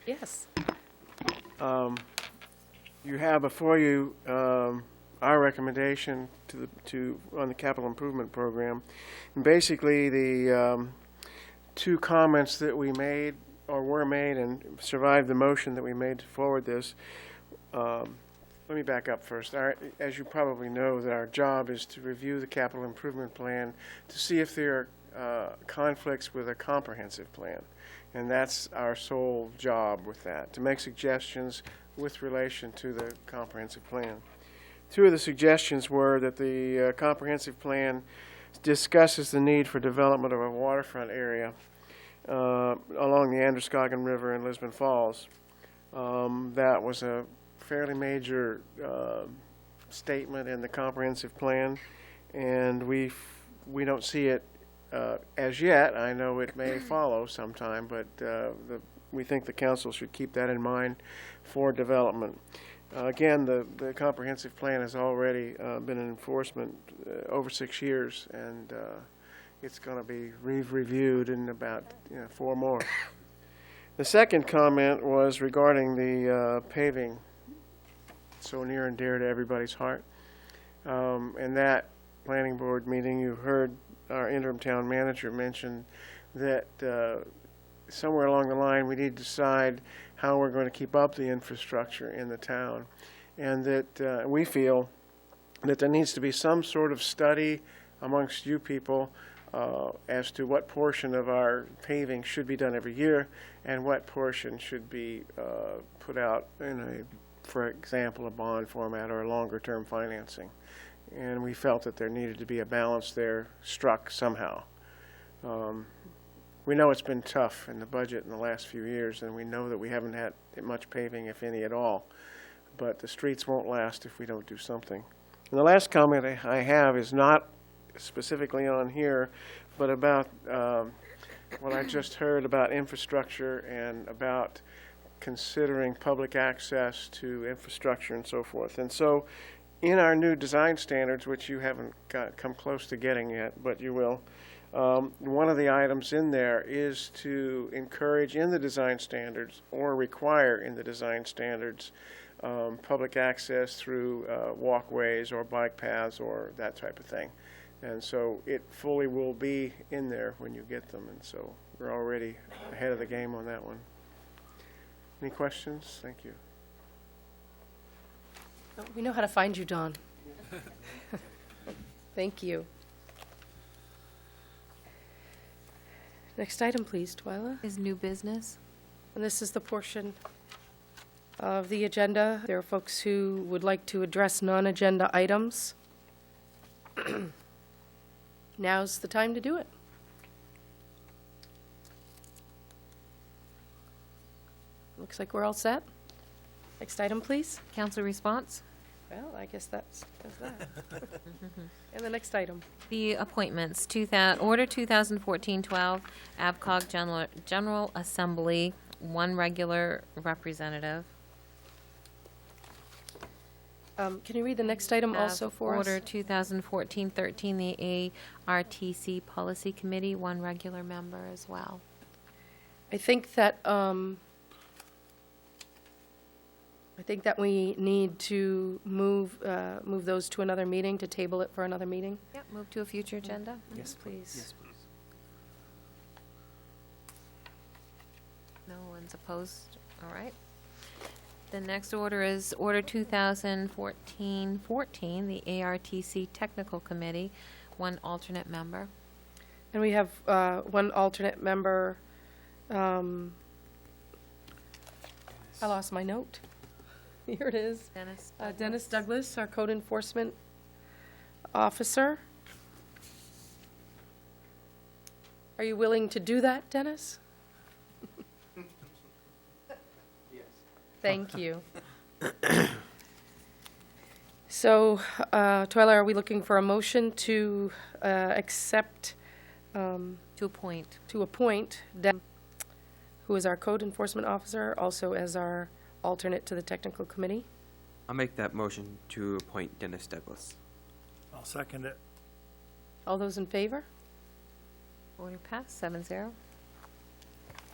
Yes. You have before you our recommendation on the capital improvement program. And basically, the two comments that we made or were made and survived the motion that we made to forward this. Let me back up first. As you probably know, that our job is to review the capital improvement plan to see if there are conflicts with a comprehensive plan. And that's our sole job with that, to make suggestions with relation to the comprehensive plan. Two of the suggestions were that the comprehensive plan discusses the need for development of a waterfront area along the Androscoggin River in Lisbon Falls. That was a fairly major statement in the comprehensive plan, and we don't see it as yet. I know it may follow sometime, but we think the council should keep that in mind for development. Again, the comprehensive plan has already been in enforcement over 6 years, and it's going to be reviewed in about 4 more. The second comment was regarding the paving, so near and dear to everybody's heart. In that planning board meeting, you heard our interim town manager mention that somewhere along the line we need to decide how we're going to keep up the infrastructure in the town, and that we feel that there needs to be some sort of study amongst you people as to what portion of our paving should be done every year and what portion should be put out in for example, a bond format or a longer-term financing. And we felt that there needed to be a balance there struck somehow. We know it's been tough in the budget in the last few years, and we know that we haven't had much paving, if any at all. But the streets won't last if we don't do something. And the last comment I have is not specifically on here, but about what I just heard about infrastructure and about considering public access to infrastructure and so forth. And so in our new design standards, which you haven't come close to getting yet, but you will, one of the items in there is to encourage in the design standards or require in the design standards public access through walkways or bike paths or that type of thing. And so it fully will be in there when you get them, and so we're already ahead of the game on that one. Any questions? Thank you. Oh, we know how to find you, Don. Thank you. Next item, please, Twyla. Is new business. And this is the portion of the agenda. There are folks who would like to address non-agenda items. Now's the time to do it. Looks like we're all set. Next item, please. Council response. Well, I guess that's that. And the next item. The appointments. Order 2014-12, ABCOG General Assembly, 1 regular representative. Can you read the next item also for us? Order 2014-13, the ARTC Policy Committee, 1 regular member as well. I think that we need to move those to another meeting, to table it for another meeting. Yep, move to a future agenda. Yes, please. Yes, please. No one's opposed. All right. The next order is Order 2014-14, the ARTC Technical Committee, one alternate member. And we have one alternate member. I lost my note. Here it is. Dennis Dennis Douglas, our code enforcement officer. Are you willing to do that, Dennis? Yes. Thank you. So, Twyla, are we looking for a motion to accept? To appoint. To appoint Dennis, who is our code enforcement officer, also as our alternate to the technical committee? I'll make that motion to appoint Dennis Douglas. I'll second it. All those in favor? Order passed, 7-0.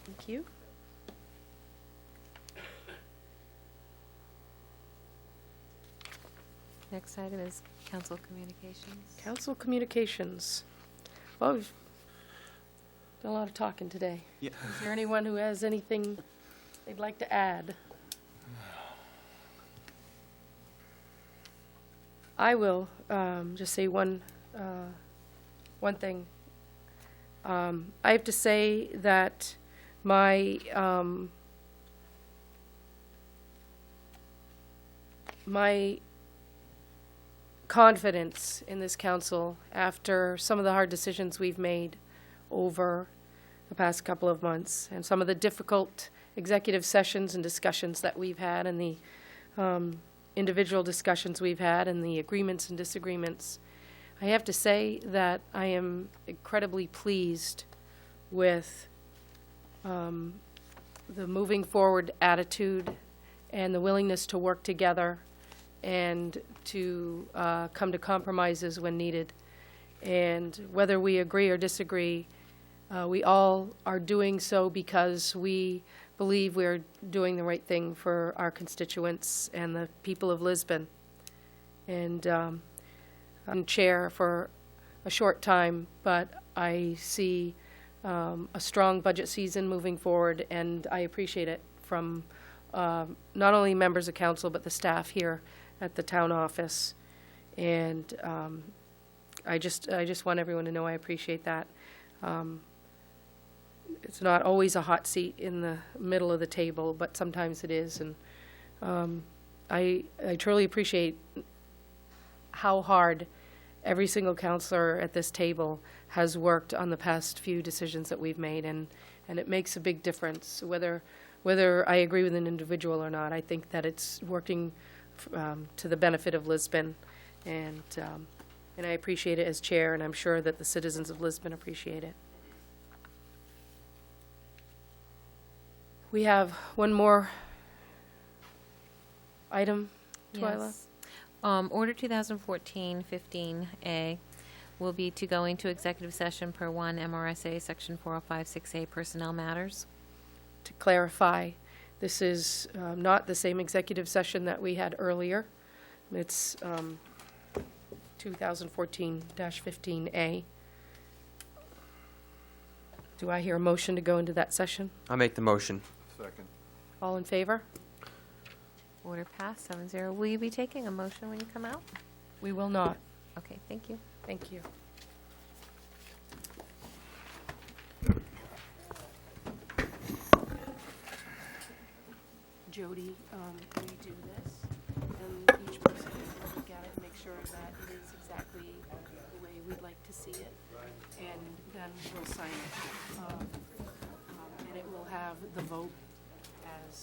Thank you. Next item is council communications. Council communications. Well, we've done a lot of talking today. Yeah. Is there anyone who has anything they'd like to add? I will just say one thing. I have to say that my my confidence in this council, after some of the hard decisions we've made over the past couple of months, and some of the difficult executive sessions and discussions that we've had, and the individual discussions we've had, and the agreements and disagreements, I have to say that I am incredibly pleased with the moving forward attitude and the willingness to work together and to come to compromises when needed. And whether we agree or disagree, we all are doing so because we believe we're doing the right thing for our constituents and the people of Lisbon. And I'm chair for a short time, but I see a strong budget season moving forward, and I appreciate it from not only members of council, but the staff here at the town office. And I just want everyone to know I appreciate that. It's not always a hot seat in the middle of the table, but sometimes it is. And I truly appreciate how hard every single counselor at this table has worked on the past few decisions that we've made, and it makes a big difference whether I agree with an individual or not. I think that it's working to the benefit of Lisbon, and I appreciate it as chair, and I'm sure that the citizens of Lisbon appreciate it. We have one more item, Twyla? Yes. Order 2014-15A will be to go into executive session per 1 MRSA Section 4056A Personnel Matters. To clarify, this is not the same executive session that we had earlier. It's 2014-15A. Do I hear a motion to go into that session? I'll make the motion. Second. All in favor? Order passed, 7-0. Will you be taking a motion when you come out? We will not. Okay, thank you. Thank you. Jody, we do this, and each person will look at it and make sure that it is exactly the way we'd like to see it, and then we'll sign it. And it will have the vote as